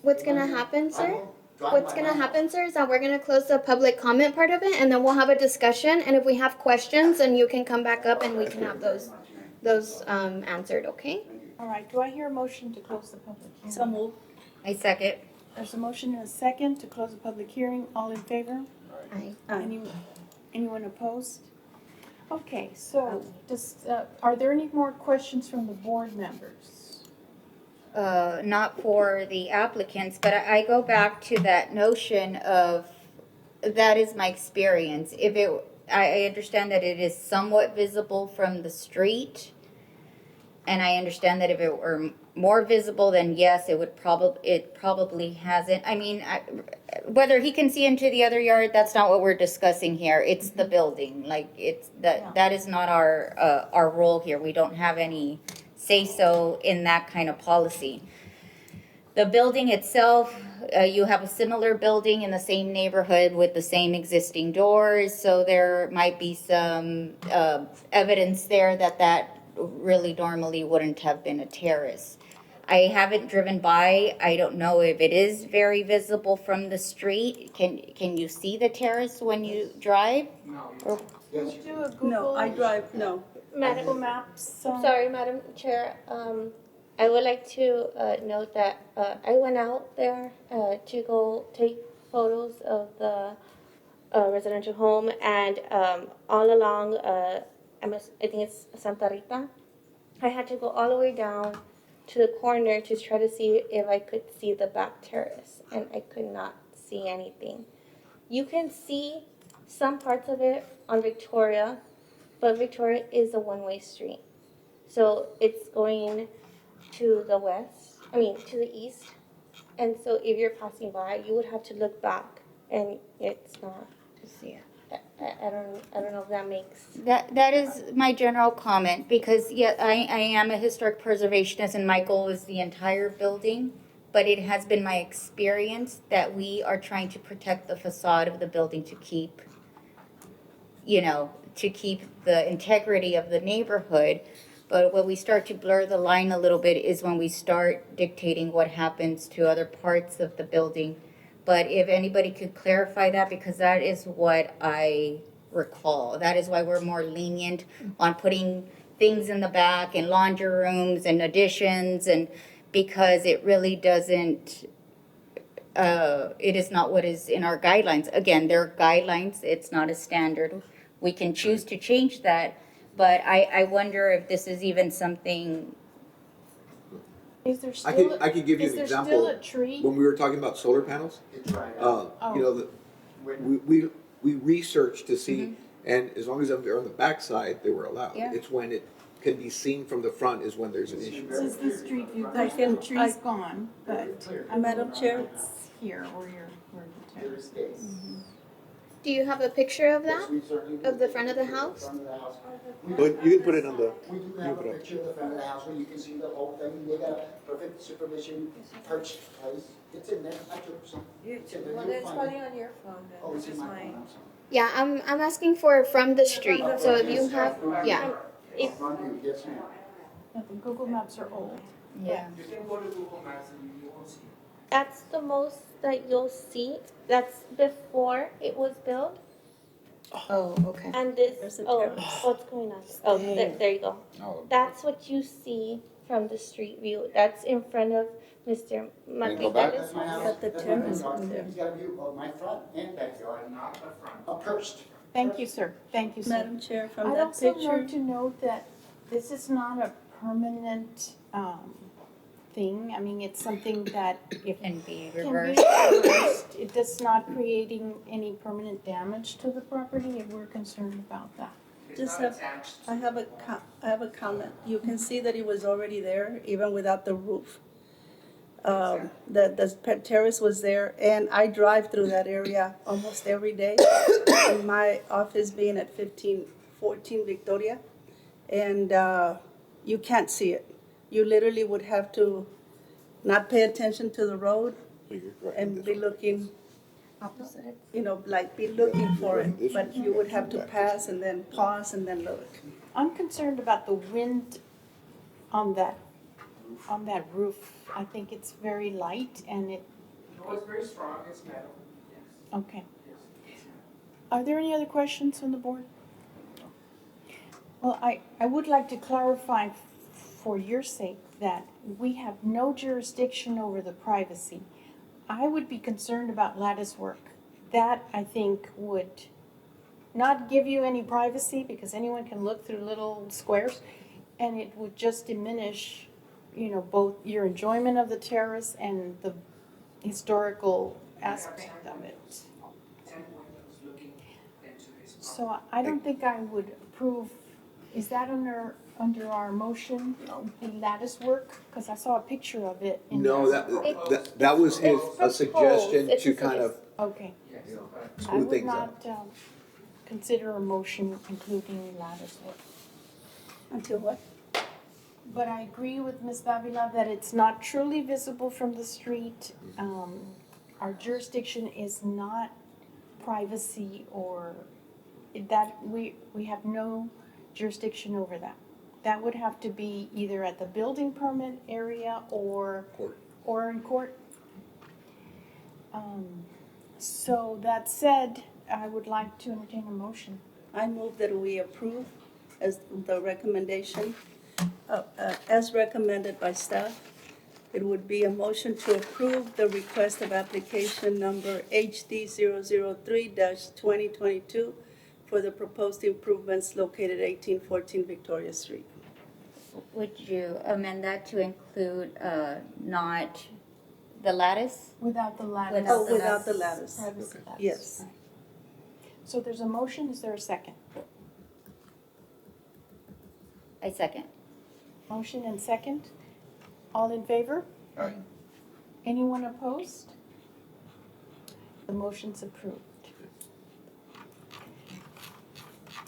What's gonna happen, sir? What's gonna happen, sir, is that we're gonna close the public comment part of it, and then we'll have a discussion, and if we have questions, then you can come back up and we can have those answered, okay? All right, do I hear a motion to close the public hearing? So move. I second. There's a motion and a second to close the public hearing. All in favor? Aye. Anyone opposed? Okay, so are there any more questions from the board members? Not for the applicants, but I go back to that notion of, that is my experience. I understand that it is somewhat visible from the street. And I understand that if it were more visible, then yes, it probably hasn't. I mean, whether he can see into the other yard, that's not what we're discussing here. It's the building, like, that is not our role here. We don't have any say-so in that kind of policy. The building itself, you have a similar building in the same neighborhood with the same existing doors, so there might be some evidence there that really normally wouldn't have been a terrace. I haven't driven by. I don't know if it is very visible from the street. Can you see the terrace when you drive? No. Or- Yes. Do a Google. No, I drive, no. Google Maps. Sorry, Madam Chair. I would like to note that I went out there to go take photos of the residential home, and all along, I think it's Santa Rita, I had to go all the way down to the corner to try to see if I could see the back terrace, and I could not see anything. You can see some parts of it on Victoria, but Victoria is a one-way street. So it's going to the west, to the east. And so if you're passing by, you would have to look back, and it's not to see it. I don't know if that makes. That is my general comment, because yeah, I am a historic preservationist, and my goal is the entire building. But it has been my experience that we are trying to protect the facade of the building to keep the integrity of the neighborhood. But when we start to blur the line a little bit is when we start dictating what happens to other parts of the building. But if anybody could clarify that, because that is what I recall. That is why we're more lenient on putting things in the back and laundry rooms and additions, and because it really doesn't, it is not what is in our guidelines. Again, they're guidelines, it's not a standard. We can choose to change that, but I wonder if this is even something. Is there still? I could give you an Is there example. still a tree? When we were talking about solar panels, It's right. you know, we researched to see, and as long as they're on the backside, they were allowed. Yeah. It's when it can be seen from the front is when there's an issue. This is the street view. I can- The tree's gone, but. Madam Chair? It's here where the terrace is. Do you have a picture of that? We certainly do. Of the front of the house? Front of the house. But you can put it on the. We do have a picture of the front of the house where you can see the whole thing. They got a perfect supervision perched place. It's in there. I took some. It's in there. Well, You'll it's find probably it. on your phone, Oh, then, it's this in is my mine. phone. I'm sorry. Yeah, I'm asking for from the street. So if you have, yeah. Front view, yes, ma'am. No, the Google Maps are old. Yeah. You can go to Google Maps and you won't see it. That's the most that you'll see. That's before it was built. Oh, okay. And this, There's a oh, terrace. what's going on? Oh, there you go. Oh, That's what you see from the street view. That's in front of Mr. go back? Martinez's That's my house. house. But the That's my terrace backyard. is there. He's got a view of my front and backyard. Not the front. Perched. Thank you, sir. Thank you, sir. Madam Chair, from I'd that also picture. like to note that this is not a permanent, thing. I mean, it's something that if Can be can be reversed. reversed, it does not creating any permanent damage to the property, and we're concerned about that. Just have, I have a comment. You can see that it was already there, even without the roof. The terrace was there, and I drive through that area almost every day. And my office being at 1514 Victoria, and you can't see it. You literally would have to not pay attention to the road and be looking, like be looking for it. But you would have to pass and then pause and then look. I'm concerned about the wind on that roof. I think it's very light and it, No, it's very strong, it's metal, yes. okay. Are there any other questions from the board? Well, I would like to clarify for your sake that we have no jurisdiction over the privacy. I would be concerned about lattice work. That, I think, would not give you any privacy because anyone can look through little squares, and it would just diminish, both your enjoyment of the terrace and the historical aspect of it. 10 windows looking into his. So I don't think I would approve, is that under our motion, the lattice work? Because I saw a picture of it. In No, there. that was his, a It's suggestion proposed. to It's kind of, Okay, Yes, you know, but I smooth would things out. not consider a motion including lattice work. Until what? But I agree with Ms. Davila that it's not truly visible from the street. Our jurisdiction is not privacy or that, we have no jurisdiction over that. That would have to be either at the building permit area or in court. So that said, I would like to entertain a motion. I move that we approve as the recommendation, as recommended by staff. It would be a motion to approve the request of application number HD 003-2022 for the proposed improvements located at 1814 Victoria Street. Would you amend that to include, not the lattice? Without the lattice. Without Oh, without the lattice. Privacy lattice. Yes. Right. So there's a motion, is there a second? I second. Motion and second. All in favor? Aye. Anyone opposed? The motion's approved.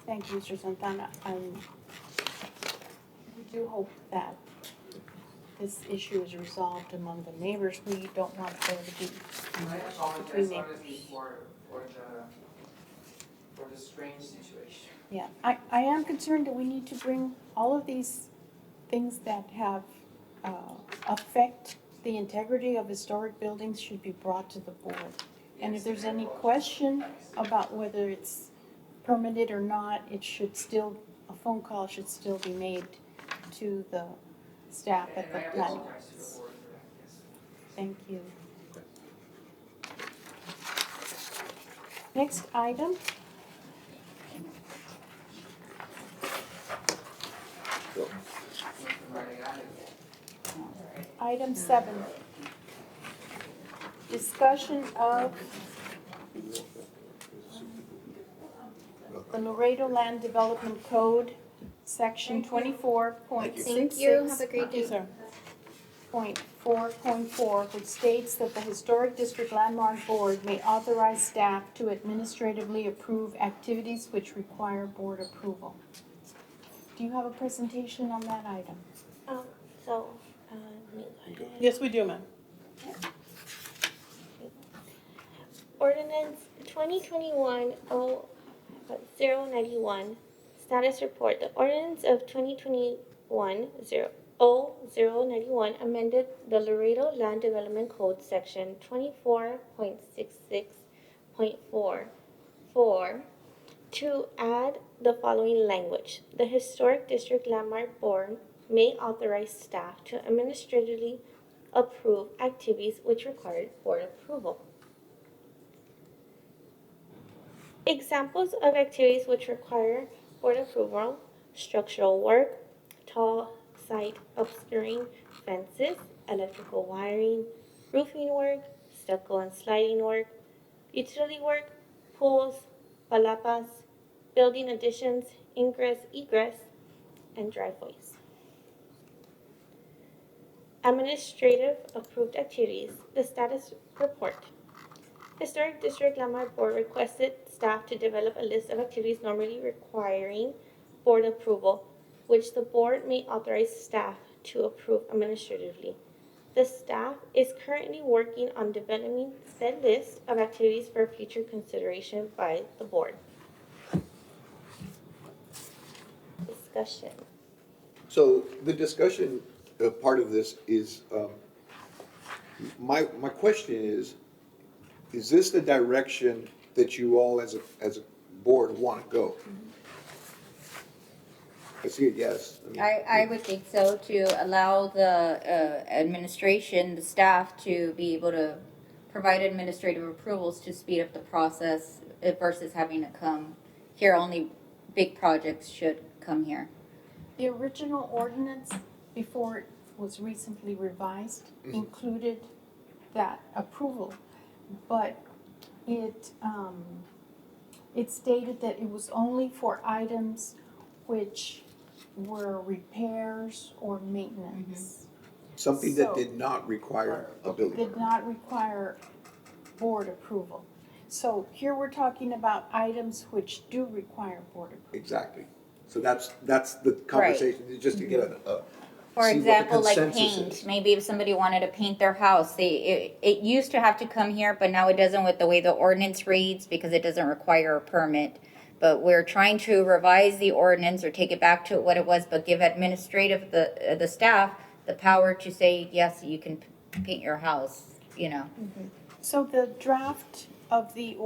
Thank you, Mr. Santana. We do hope that this issue is resolved among the neighbors. We don't want there to be I apologize between honestly neighbors. for the strange situation. Yeah, I am concerned that we need to bring all of these things that have, affect the integrity of historic buildings should be brought to the board. And if there's any question about whether it's permitted or not, it should still, a phone call should still be made to the staff at the And I planning. apologize to the board for that, yes. Thank you. Next item. Item 7. Discussion of the Laredo Land Development Code, Section 24.66. Thank you. Have a great day. Sir. Point 4.4, which states that the Historic District Landmark Board may authorize staff to administratively approve activities which require board approval. Do you have a presentation on that item? So, let me go ahead. Yes, we do, ma'am. Ordinance 2021-091, status report. The ordinance of 2021-091 amended the Laredo Land Development Code, section 24.66.44 to add the following language. The Historic District Landmark Board may authorize staff to administratively approve activities which require board approval. Examples of activities which require board approval: structural work, tall site obscuring fences, electrical wiring, roofing work, stucco and sliding work, utility work, pools, palapas, building additions, ingress, egress, and driveways. Administrative approved activities, the status report. Historic District Landmark Board requested staff to develop a list of activities normally requiring board approval, which the board may authorize staff to approve administratively. The staff is currently working on developing said list of activities for future consideration by the board. Discussion. So the discussion part of this is, my question is this the direction that you all as a board want to go? I see it, yes. I mean, I would think so, to allow the administration, the staff, to be able to provide administrative approvals to speed up the process versus having to come here. Only big projects should come here. The original ordinance, before it was recently revised, included that approval, but it stated that it was only for items which were repairs or maintenance. Something that So- did not require a building Did permit. not require board approval. So here we're talking about items which do require board approval. Exactly. So that's the conversation, just to get a For see what the example, like consensus paint, is. maybe if somebody wanted to paint their house, it used to have to come here, but now it doesn't with the way the ordinance reads because it doesn't require a permit. But we're trying to revise the ordinance or take it back to what it was, but give administrative, the staff, the power to say, yes, you can paint your house, you know. So the draft of the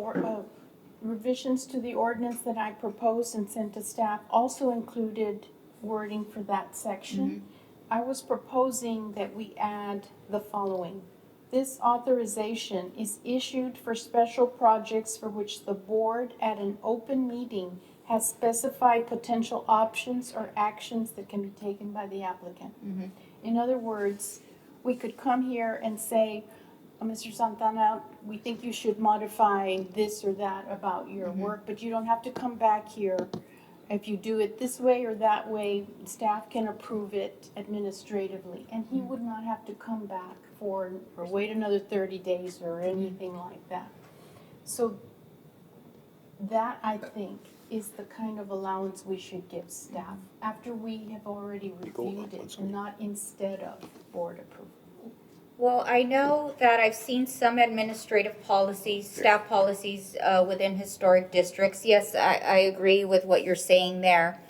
revisions to the ordinance that I proposed and sent to staff also included wording for that section. I was proposing that we add the following. This authorization is issued for special projects for which the board at an open meeting has specified potential options or actions that can be taken by the applicant. In other words, we could come here and say, Mr. Santana, we think you should modify this or that about your work, but you don't have to come back here. If you do it this way or that way, staff can approve it administratively. And he would not have to come back or wait another 30 days or anything like that. So that, I think, is the kind of allowance we should give staff after we have already reviewed it and not instead of board approval. Well, I know that I've seen some administrative policies, staff policies within historic districts. Yes, I agree with what you're saying there.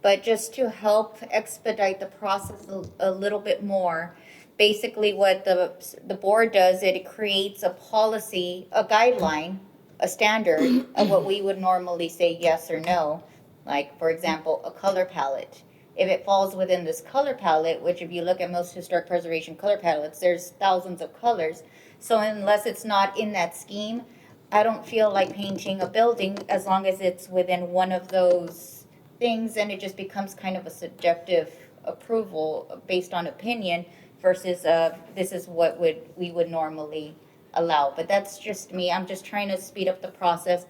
But just to help expedite the process a little bit more, basically what the board does, it creates a policy, a guideline, a standard of what we would normally say yes or no. Like, for example, a color palette. If it falls within this color palette, which if you look at most historic preservation color palettes, there's thousands of colors. So unless it's not in that scheme, I don't feel like painting a building as long as it's within one of those things, and it just becomes kind of a subjective approval based on opinion versus this is what we would normally allow. But that's just me. I'm just trying to speed up the process.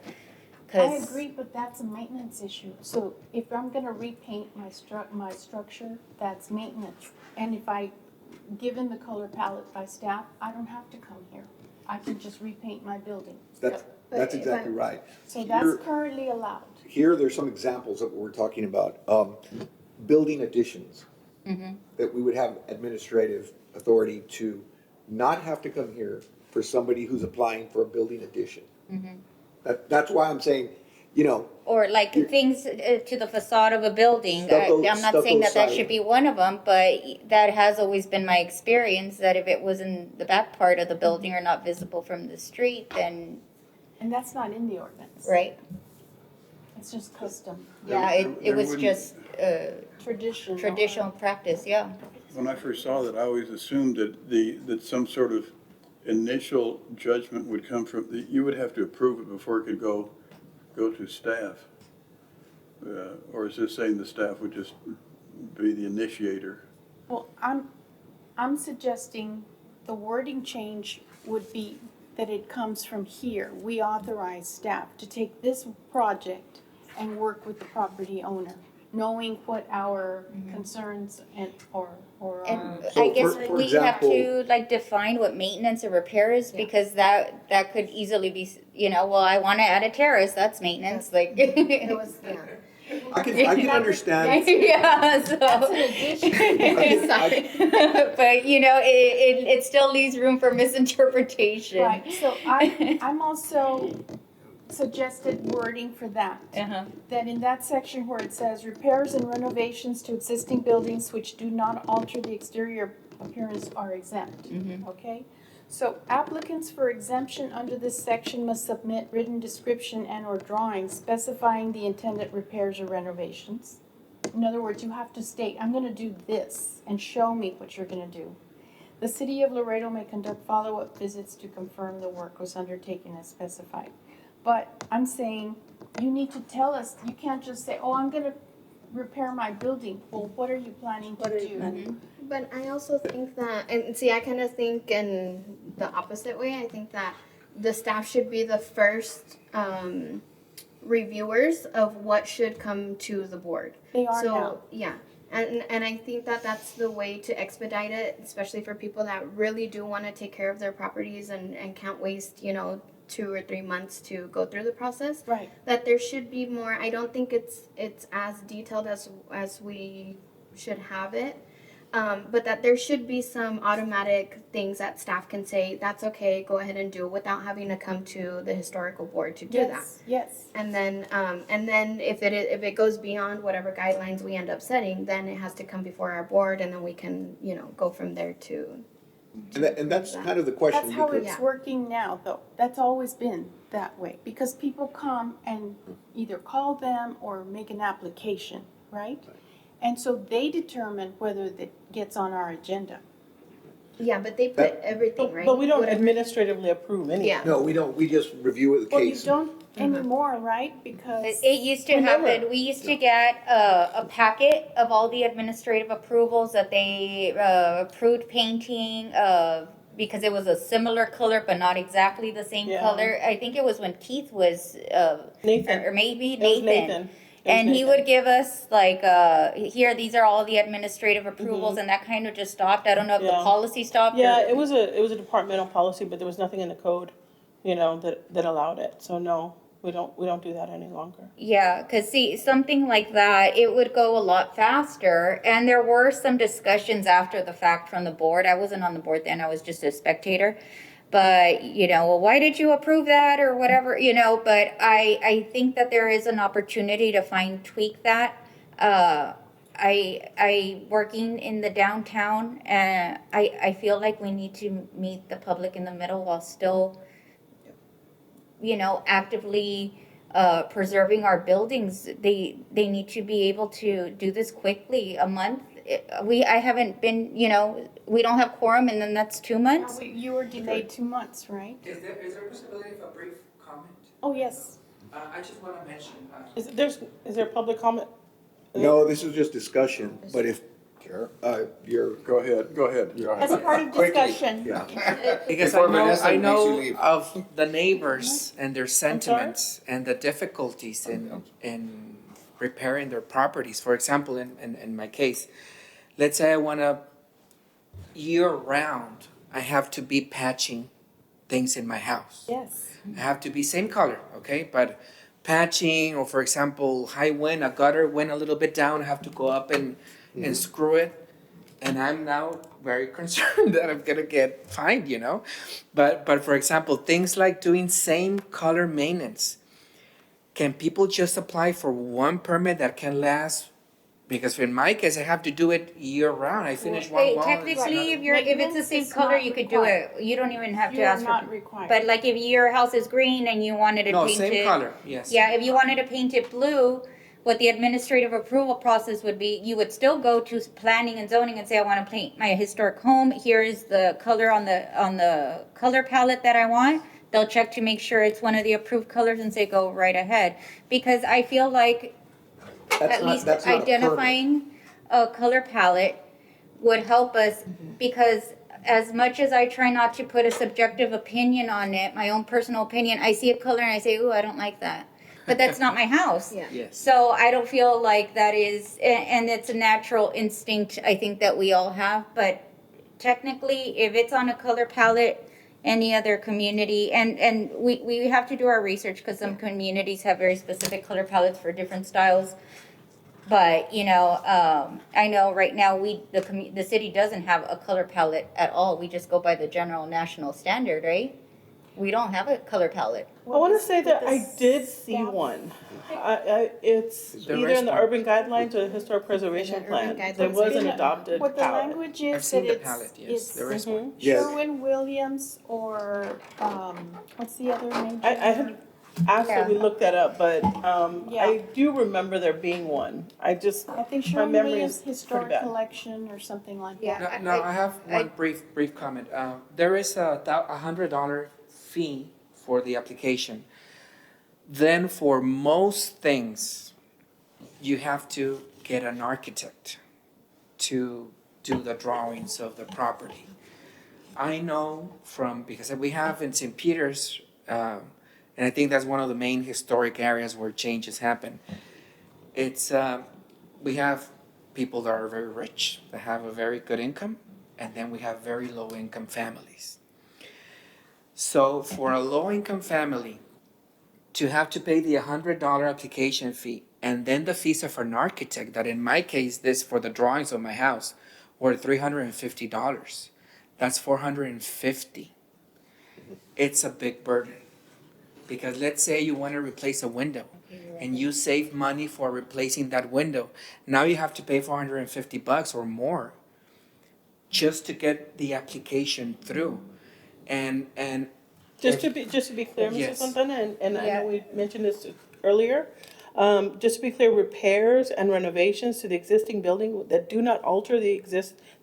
I agree, but that's a maintenance issue. So if I'm gonna repaint my structure, that's maintenance. And if given the color palette by staff, I don't have to come here. I can just repaint my building. That's exactly right. So that's currently allowed. Here, there's some examples of what we're talking about. Building additions, that we would have administrative authority to not have to come here for somebody who's applying for a building addition. That's why I'm saying, Or like things to the facade of a building. I'm not saying that stucco should be one of them, but that has always been my experience, that if it was in the back part of the building or not visible from the street, then, And that's not in the ordinance. right? It's just custom, Yeah, it was just tradition. traditional practice, yeah. When I first saw that, I always assumed that some sort of initial judgment would come from, you would have to approve it before it could go to staff. Or is this saying the staff would just be the initiator? Well, I'm suggesting the wording change would be that it comes from here. We authorize staff to take this project and work with the property owner, knowing what our concerns or And our. So I guess for we have example- to like define what maintenance or repair is, because that could easily be, well, I wanna add a terrace, that's maintenance, like. It was, yeah. I can understand, Yeah, so. That's an addition. Sorry. But, it still leaves room for misinterpretation. Right, so I'm also suggested wording for that. Uh-huh. That in that section where it says repairs and renovations to existing buildings which do not alter the exterior appearance are exempt, okay? So applicants for exemption under this section must submit written description and or drawings specifying the intended repairs or renovations. In other words, you have to state, I'm gonna do this, and show me what you're gonna do. The city of Laredo may conduct follow-up visits to confirm the work was undertaken as specified. But I'm saying, you need to tell us, you can't just say, oh, I'm gonna repair my building. Well, what are you planning to do? But I also think that, and see, I kind of think in the opposite way. I think that the staff should be the first reviewers of what should come to the board. They are So, now. yeah. And I think that that's the way to expedite it, especially for people that really do want to take care of their properties and can't waste, 2 or 3 months to go through the process. Right. That there should be more. I don't think it's as detailed as we should have it. But that there should be some automatic things that staff can say, that's okay, go ahead and do, without having to come to the historical board to do that. Yes. And then if it goes beyond whatever guidelines we end up setting, then it has to come before our board, and then we can, go from there to. and that's kind of the question. That's how because- it's working now, though. That's always been that way. Because people come and either call them or make an application, right? And so they determine whether it gets on our agenda. Yeah, but they put everything, right? But we don't Whatever- administratively approve anything. Yeah. No, we don't, we just review it the Well, you case. don't anymore, right? Because. It used to happen, we used to get a packet of all the administrative approvals that they approved painting, because it was a similar color but not exactly the same Yeah. color. I think it was when Keith was, Nathan. or maybe It was Nathan. It was And he Nathan. would give us like, here, these are all the administrative approvals, and that kind of just stopped. I don't know if the Yeah. policy stopped. Yeah, or- it was a departmental policy, but there was nothing in the code, that allowed it. So no, we don't do that any longer. Yeah, because see, something like that, it would go a lot faster. And there were some discussions after the fact from the board. I wasn't on the board then, I was just a spectator. But, well, why did you approve that or whatever, but I think that there is an opportunity to tweak that. I working in the downtown, I feel like we need to meet the public in the middle while still, actively preserving our buildings. They need to be able to do this quickly. A month, I haven't been, we don't have quorum, and then that's 2 months. You were delayed 2 months, right? Is there a possibility of a brief comment? Oh, yes. I just want to mention, Is there public comment? No, this is just discussion, but if, Sure. you're, Go ahead. As a part of discussion. yeah. because Before I know, Vanessa I makes you know leave. of the neighbors and their sentiments and the difficulties in repairing their properties. For example, in my case, let's say I want to, year round, I have to be patching things in my house. Yes. I have to be same color, okay? But patching, or for example, high wind, a gutter went a little bit down, I have to go up and screw it. And I'm now very concerned that I'm gonna get fined, But for example, things like doing same color maintenance. Can people just apply for one permit that can last? Because in my case, I have to do it year round. I finish one wall. and it's Technically, another- if it's the same Maintenance is color, not you could do required. it. You don't even have to You are ask for. not required. But like if your house is green and you wanted to No, paint it. same color, yes. Yeah, if you wanted to paint it blue, what the administrative approval process would be, you would still go to planning and zoning and say, I want to paint my historic home. Here is the color on the color palette that I want. They'll check to make sure it's one of the approved colors and say, go right ahead. Because I feel like That's at not- least that's not a permit. identifying a color palette would help us, because as much as I try not to put a subjective opinion on it, my own personal opinion, I see a color and I say, ooh, I don't like that. But that's not my house. Yeah. Yes. So I don't feel like that is, and it's a natural instinct, I think, that we all have. But technically, if it's on a color palette, any other community, and we have to do our research, because some communities have very specific color palettes for different styles. But, you know, I know right now the city doesn't have a color palette at all. We just go by the general national standard, right? We don't have a color palette. I want to say that I did see one. It's There either is in the one. urban guidelines or the historic preservation urban plan. guidelines. There was an Been- adopted What the palette. language I've is seen that the palette, yes, it's there is one. Yes. Sherwin-Williams or, what's the other name? I had asked that we look that up, but Yeah. I do remember there being one. I think my memory Sherwin-Williams is pretty Historic bad. Collection or something like Yeah. that. No, I have one brief comment. There is a $100 fee for the application. Then for most things, you have to get an architect to do the drawings of the property. I know because we have in St. Peter's, and I think that's one of the main historic areas where changes happen. It's, we have people that are very rich, that have a very good income, and then we have very low income families. So for a low income family, to have to pay the $100 application fee and then the fees of an architect, that in my case, this for the drawings of my house, were $350. That's $450. It's a big burden. Because let's say you want to replace a window and you save money for replacing that window. Now you have to pay $450 or more just to get the application through. And Just to be clear, Mrs. Yes. Santana, and I Yeah. know we mentioned this earlier, just to be clear, repairs and renovations to the existing building that do not alter the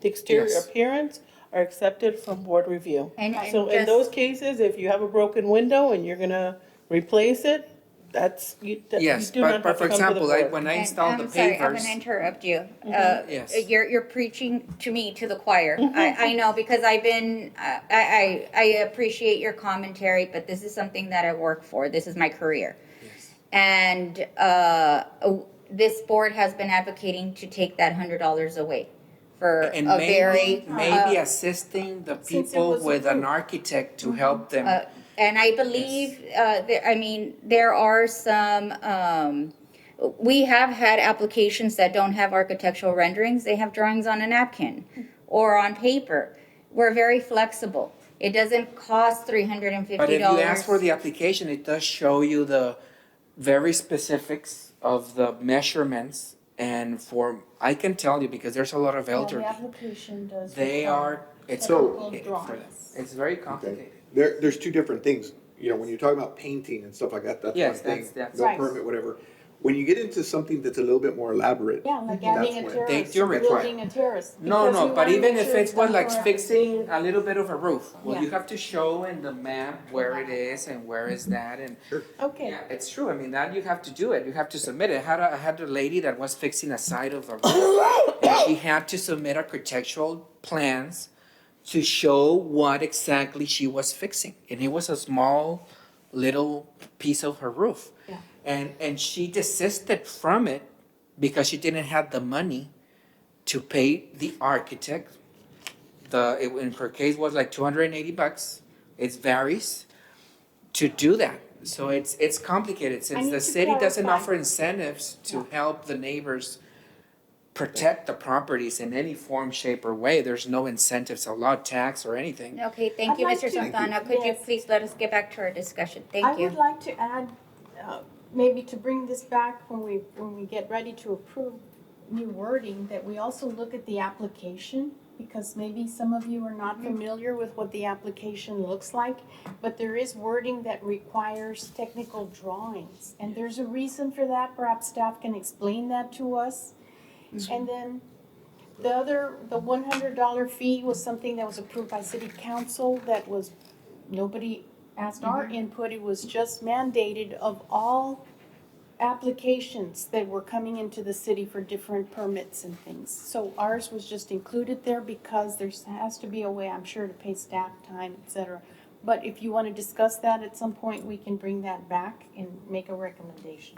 exterior Yes. appearance are accepted from board review. And So in just- those cases, if you have a broken window and you're gonna replace it, you yes, do not but have for to come to the example, board. when I And installed the I'm sorry, I'm pavers. gonna interrupt you. Yes. You're preaching to me, to the choir. I know, because I've been, I appreciate your commentary, but this is something that I work for. This is my career. Yes. And this board has been advocating to take that $100 away for And a very. maybe assisting the Since it people was with an approved. architect to help them. And I believe, there are some, we have had applications that don't have architectural renderings. They have drawings on a napkin or on paper. We're very flexible. It doesn't cost $350. But if you ask for the application, it does show you the very specifics of the measurements. And I can tell you, because there's a lot of Yeah, the elderly, application does. they require are, it's technical complicated for them. drawings. It's very complicated. There's two different things, you know, when you're talking about painting and stuff like that, that's one Yes, thing, that's- no Right. permit, whatever. When you get into something that's a little bit more elaborate. Yeah, like that's adding a when- terrace, do require- building a terrace. No, because no, we but wanna even make if sure it's done like correctly. fixing a little bit of a roof, well, Yeah. you have to show in the map where it is and where is that, and Okay, yeah, it's true. I mean, that you have to do it. You have to submit it. I had a lady that was fixing a side of a roof, and she had to submit architectural plans to show what exactly she was fixing, and it was a small little piece of her roof. Yeah. And she desisted from it because she didn't have the money to pay the architect. In her case was like $280. It varies to do that. So it's complicated, since need the to city doesn't clarify. offer incentives to help the neighbors protect the properties in any form, shape, or way. There's no incentives, a law, tax, or anything. Okay, thank I'd you, like Mr. to- Santana. Could you Yes. please let us get back to our discussion? I Thank you. would like to add, maybe to bring this back when we get ready to approve new wording, that we also look at the application, because maybe some of you are not familiar with what the application looks like, but there is wording that requires technical drawings, and there's a reason for that. Perhaps staff can explain that to us. And then the $100 fee was something that was approved by city council, that was, nobody asked our input, it was just mandated of all applications that were coming into the city for different permits and things. So ours was just included there because there has to be a way, I'm sure, to pay staff time, et cetera. But if you want to discuss that at some point, we can bring that back and make a recommendation.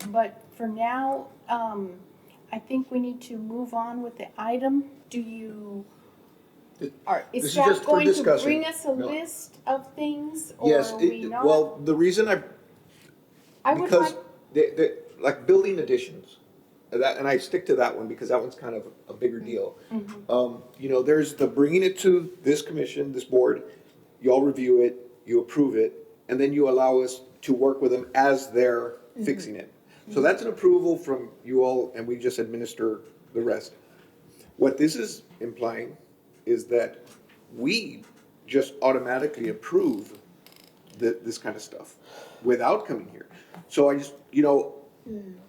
But for now, I think we need to move on with the item. Do you, This is is staff just for going to discussion. bring us a No. list of things, or Yes, are we not? well, the reason I would because like, like building additions, and I stick to that one because that one's kind of a bigger deal. You know, there's the bringing it to this commission, this board, you all review it, you approve it, and then you allow us to work with them as they're fixing it. So that's an approval from you all, and we just administer the rest. What this is implying is that we just automatically approve this kind of stuff without coming here. So I just, you know,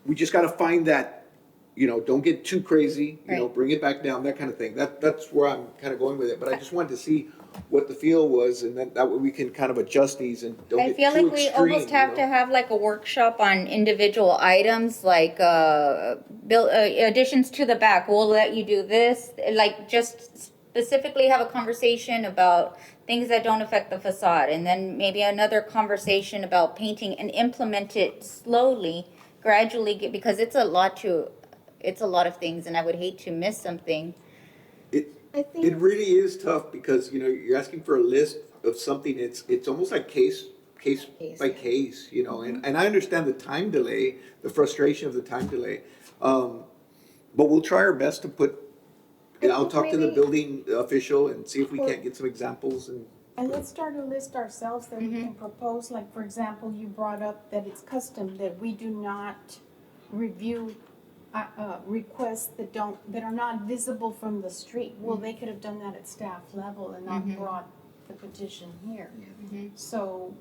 we just gotta find that, you know, don't get too crazy, you know, Right. bring it back down, that kind of thing. That's where I'm kind of going with it, but I just wanted to see what the feel was, and then that way we can kind of adjust these and don't I get feel too like we extreme, almost you have know? to have like a workshop on individual items, like, additions to the back, we'll let you do this, like, just specifically have a conversation about things that don't affect the facade, and then maybe another conversation about painting and implement it slowly, gradually, because it's a lot of things, and I would hate to miss something. I think It really is tough because, you know, you're asking for a list of something, it's almost like case by case, you know, and I understand the time delay, the frustration of the time delay. But we'll try our best to put, I I'll think talk to the maybe- building official and see if we can't get some examples and. and let's start a list ourselves that we can propose, like, for example, you brought up that it's custom, that we do not review requests that are not visible from the street. Well, they could have done that at staff level and not brought the petition here. So,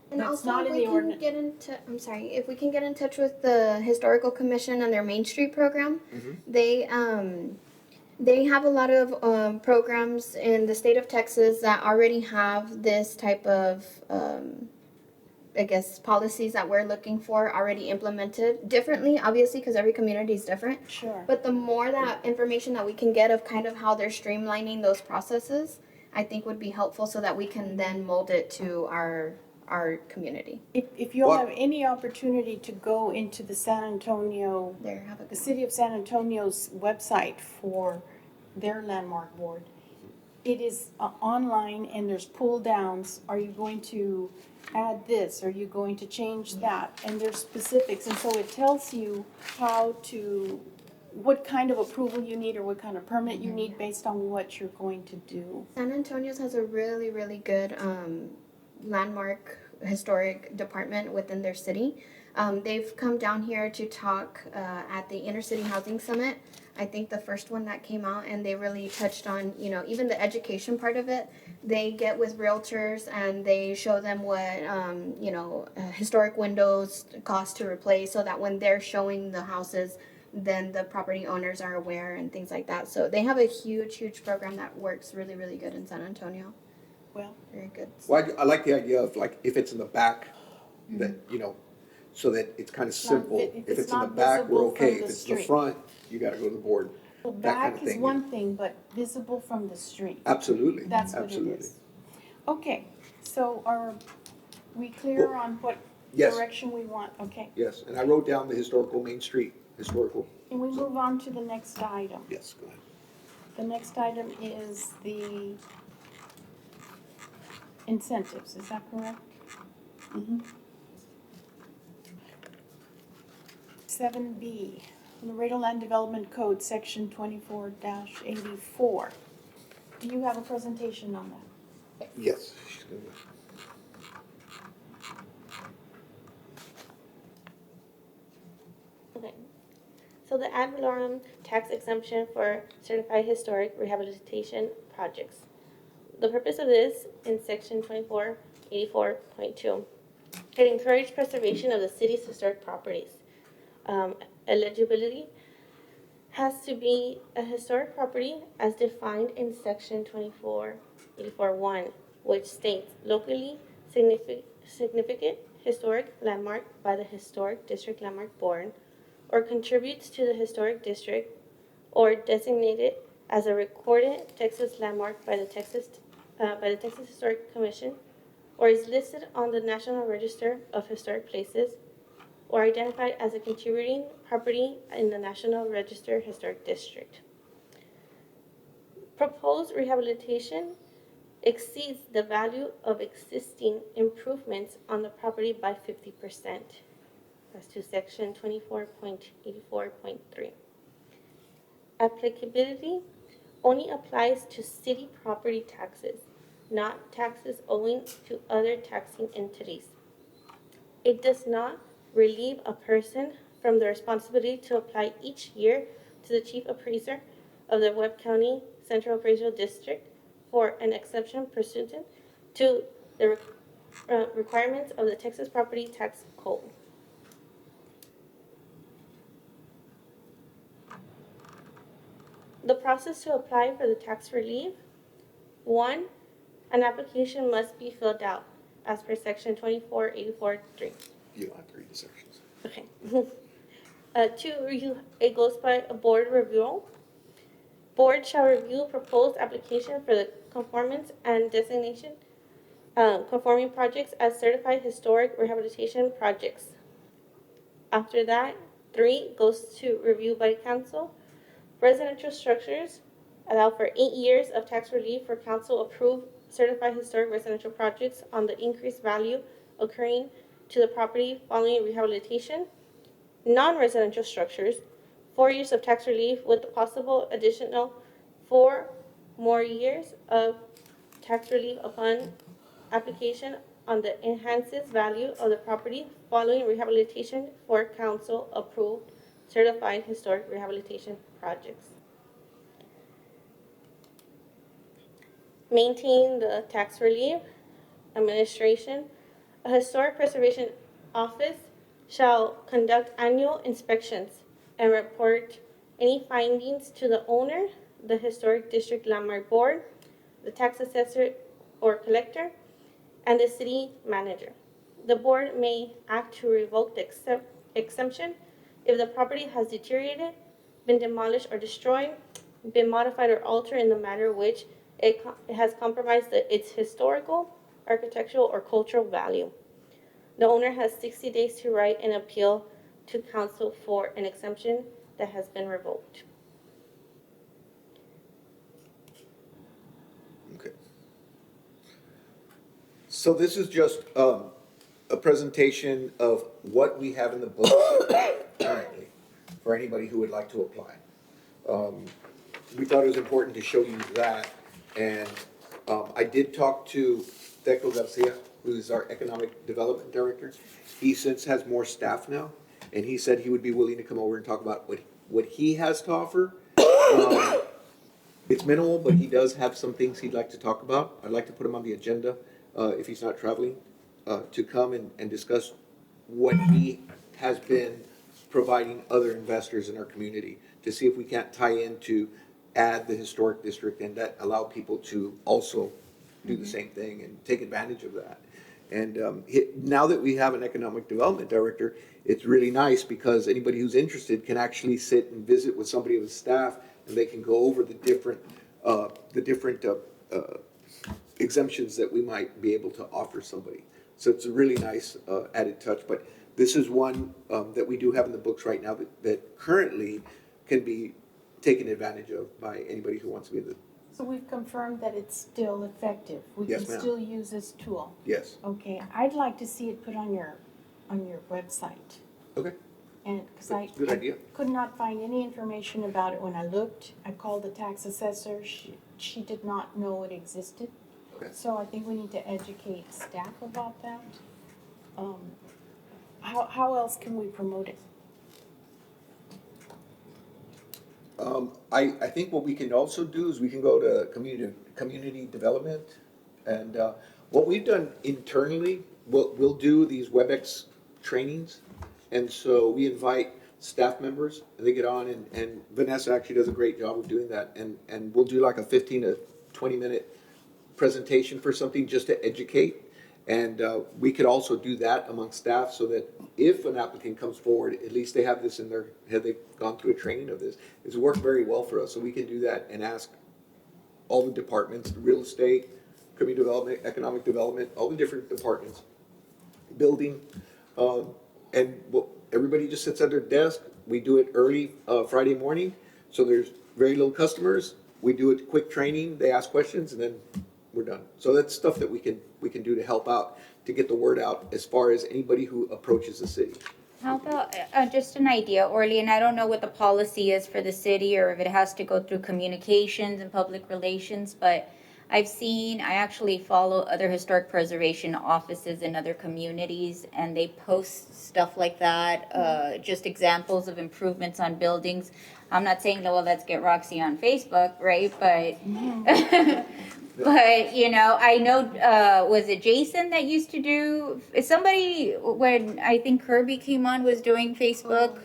And that's also, not if in we the can ordinance. get into, I'm sorry, if we can get in touch with the Historical Commission and their Main Street program, they have a lot of programs in the state of Texas that already have this type of, I guess, policies that we're looking for already implemented differently, obviously, because every community is different. Sure. But the more that information that we can get of kind of how they're streamlining those processes, I think would be helpful so that we can then mold it to our community. If you all What- have any opportunity to go into the San Antonio, There, have a the good city of San Antonio's website for their landmark board, it is online and there's pull downs. Are you going to add this? Are you going to change that? And there's specifics, and so it tells you what kind of approval you need or what kind of permit you need based on what you're going to do. San Antonio's has a really, really good landmark historic department within their city. They've come down here to talk at the Inner City Housing Summit. I think the first one that came out, and they really touched on, you know, even the education part of it. They get with realtors and they show them what, historic windows cost to replace, so that when they're showing the houses, then the property owners are aware and things like that. So they have a huge, huge program that works really, really good in San Antonio. Well, Very good. Well, I like the idea of like, if it's in the back, that, you know, so that it's kind of simple. if If it's it's in the not back, we're visible from okay. the If it's the street. front, you gotta go to the board. well, That kind back of is thing, one thing, but visible from the street. Absolutely, That's what it absolutely. is. Okay, so are we clear on what Yes. direction we want? Okay. Yes, and I wrote down the historical Main Street, historical, Can we move on to the next item? yes, go ahead. The next item is the incentives, is that correct? 7B, Laredo Land Development Code, Section 24-84. Do you have a presentation on that? Yes. she's gonna- Okay. So the ad valorem tax exemption for certified historic rehabilitation projects. The purpose of this in section 2484.2, it encouraged preservation of the city's historic properties. Eligibility has to be a historic property as defined in section 2484.1, which states locally significant historic landmark by the Historic District Landmark Board, or contributes to the historic district, or designated as a recorded Texas landmark by the Texas Historic Commission, or is listed on the National Register of Historic Places, or identified as a contributing property in the National Register Historic District. Proposed rehabilitation exceeds the value of existing improvements on the property by 50%. That's to section 24.84.3. Applicability only applies to city property taxes, not taxes owing to other taxing entities. It does not relieve a person from the responsibility to apply each year to the chief appraiser of the Webb County Central Appraisal District for an exception pursuant to the requirements of the Texas Property Tax Code. The process to apply for the tax relief: 1. An application must be filled out as per section 2484.3. You don't have to read the sections. Okay. 2. It goes by a board review. Board shall review proposed application for the conformance and designation conforming projects as certified historic rehabilitation projects. After that, 3 goes to review by council. Residential structures allow for 8 years of tax relief for council approved certified historic residential projects on the increased value occurring to the property following rehabilitation. Non-residential structures, 4 years of tax relief with the possible additional 4 more years of tax relief upon application on the enhances value of the property following rehabilitation for council approved certified historic rehabilitation projects. Maintain the tax relief. Administration. A historic preservation office shall conduct annual inspections and report any findings to the owner, the Historic District Landmark Board, the tax assessor or collector, and the city manager. The board may act to revoke the exemption if the property has deteriorated, been demolished or destroyed, been modified or altered in the manner which it has compromised its historical, architectural, or cultural value. The owner has 60 days to write an appeal to council for an exemption that has been revoked. Okay. So this is just a presentation of what we have in the book currently for anybody who would like to apply. We thought it was important to show you that, and I did talk to Teclo Garcia, who is our Economic Development Director. He since has more staff now, and he said he would be willing to come over and talk about what he has to offer. It's minimal, but he does have some things he'd like to talk about. I'd like to put him on the agenda, if he's not traveling, to come and discuss what he has been providing other investors in our community, to see if we can't tie in to add the historic district and that allow people to also do the same thing and take advantage of that. And now that we have an economic development director, it's really nice because anybody who's interested can actually sit and visit with somebody of the staff, and they can go over the different exemptions that we might be able to offer somebody. So it's a really nice added touch. But this is one that we do have in the books right now that currently can be taken advantage of by anybody who wants to be in the. So we've confirmed that it's still effective. We Yes, can ma'am. still use this tool. Yes. Okay, I'd like to see it put on your website. Okay. And, because I Good idea. could not find any information about it when I looked. I called the tax assessor. She did not know it existed. Okay. So I think we need to educate staff about that. How else can we promote it? I think what we can also do is we can go to community development, and what we've done internally, we'll do these Webex trainings, and so we invite staff members, and they get on, and Vanessa actually does a great job of doing that, and we'll do like a 15 to 20 minute presentation for something just to educate, And we could also do that among staff so that if an applicant comes forward, at least they have this in their head, they've gone through a training of this. It's worked very well for us, so we can do that and ask all the departments, real estate, community development, economic development, all the different departments, building, and everybody just sits at their desk. We do it early Friday morning, so there's very little customers. We do it quick training, they ask questions, and then we're done. So that's stuff that we can do to help out, to get the word out as far as anybody who approaches the city. How about, just an idea, Orly, and I don't know what the policy is for the city or if it has to go through communications and public relations, but I actually follow other historic preservation offices in other communities, and they post stuff like that, just examples of improvements on buildings. I'm not saying, well, let's get Roxy on Facebook, right? But, but, you know, I know, was it Jason that used to do, somebody, when I think Kirby came on, was doing Facebook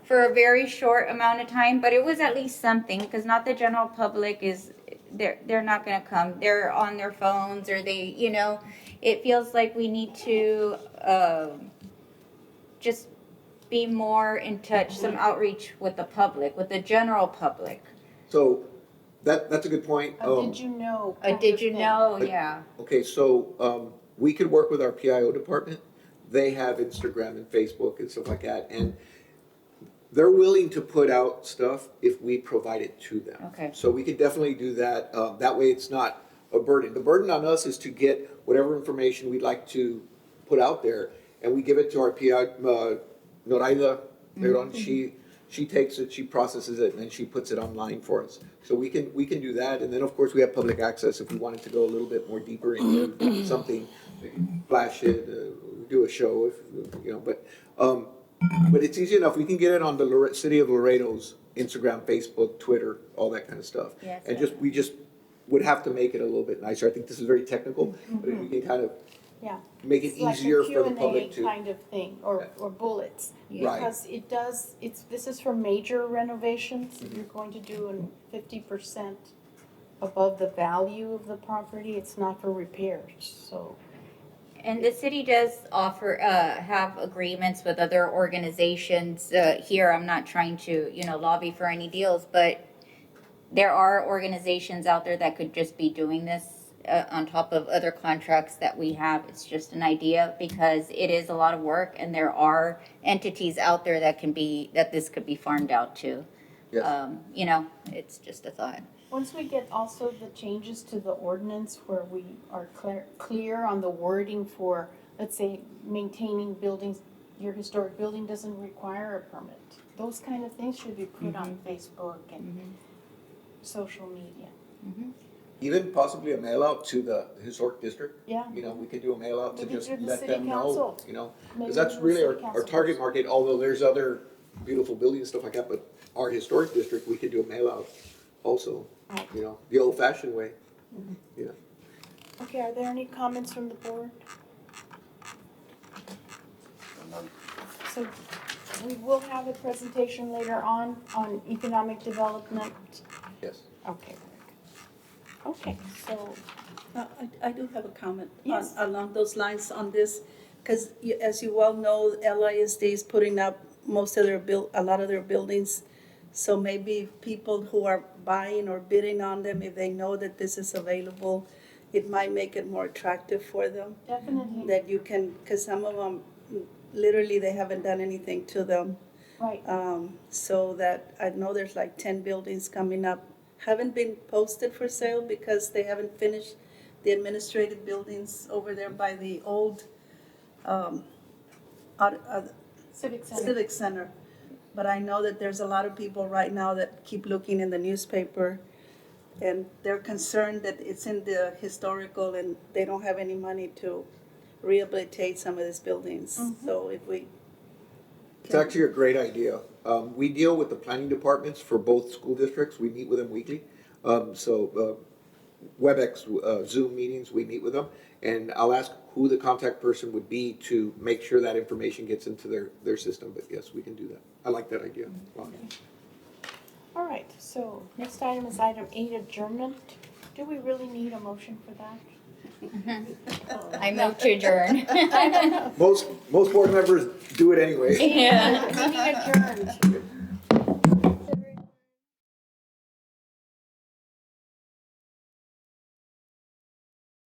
for a very short amount of time, but it was at least something, because not the general public is, they're not gonna come, they're on their phones, or they, you know, it feels like we need to, just be more in touch, some outreach with the public, with the general public. So that's a good point. Did you know? Did you know? Yeah. Okay, so we could work with our PIO department. They have Instagram and Facebook and stuff like that, and they're willing to put out stuff if we provide it to them. Okay. So we could definitely do that. That way it's not a burden. The burden on us is to get whatever information we'd like to put out there, and we give it to our PIO, Noraida. She takes it, she processes it, and then she puts it online for us. So we can do that, and then of course we have public access if we wanted to go a little bit more deeper into something, flash it, do a show, if you know. But it's easy enough. We can get it on the City of Laredo's Instagram, Facebook, Twitter, all that kind of stuff. Yes, And we just would have to make it a little bit nicer. I think this is very technical, but if we can kind of Yeah. make it It's like a easier for the Q&A public to. kind of thing, or bullets. Right. Because this is for major renovations, you're going to do a 50% above the value of the property, it's not for repairs, so. And the city does offer, have agreements with other organizations. Here, I'm not trying to, you know, lobby for any deals, but there are organizations out there that could just be doing this on top of other contracts that we have. It's just an idea, because it is a lot of work, and there are entities out there that this could be farmed out to. Yes. You know, it's just a thought. Once we get also the changes to the ordinance where we are clear on the wording for, let's say, maintaining buildings, your historic building doesn't require a permit. Those kind of things should be put on Facebook and social media. Even possibly a mail out to the historic district. Yeah. You know, we could do a mail out to Maybe just through the let city them know, council. you know. Maybe Because that's through the really city our council. target market, although there's other beautiful buildings and stuff like that, but our historic district, we could do a mail out also, Right. you know, the old fashioned way, you know. Okay, are there any comments from the board? So we will have a presentation later on economic development. Yes. Okay. Okay, so, I do have a comment Yes. along those lines on this, because as you well know, LISD is putting up most of a lot of their buildings. So maybe people who are buying or bidding on them, if they know that this is available, it might make it more attractive for them. definitely, That you can, because some of them, literally, they haven't done anything to them. right. So that, I know there's like 10 buildings coming up, haven't been posted for sale because they haven't finished the administrative buildings over there by the old Civic Center. Civic Center. But I know that there's a lot of people right now that keep looking in the newspaper, and they're concerned that it's in the historical and they don't have any money to rehabilitate some of these buildings. So if we It's actually a great idea. We deal with the planning departments for both school districts. We meet with them weekly. Webex, Zoom meetings, we meet with them. And I'll ask who the contact person would be to make sure that information gets into their system. But yes, we can do that. I like that idea. Wow. All right, so next item is item 8, adjournment. Do we really need a motion for that? I move to adjourn. Most board members do it anyway. Yeah. Meeting adjourned.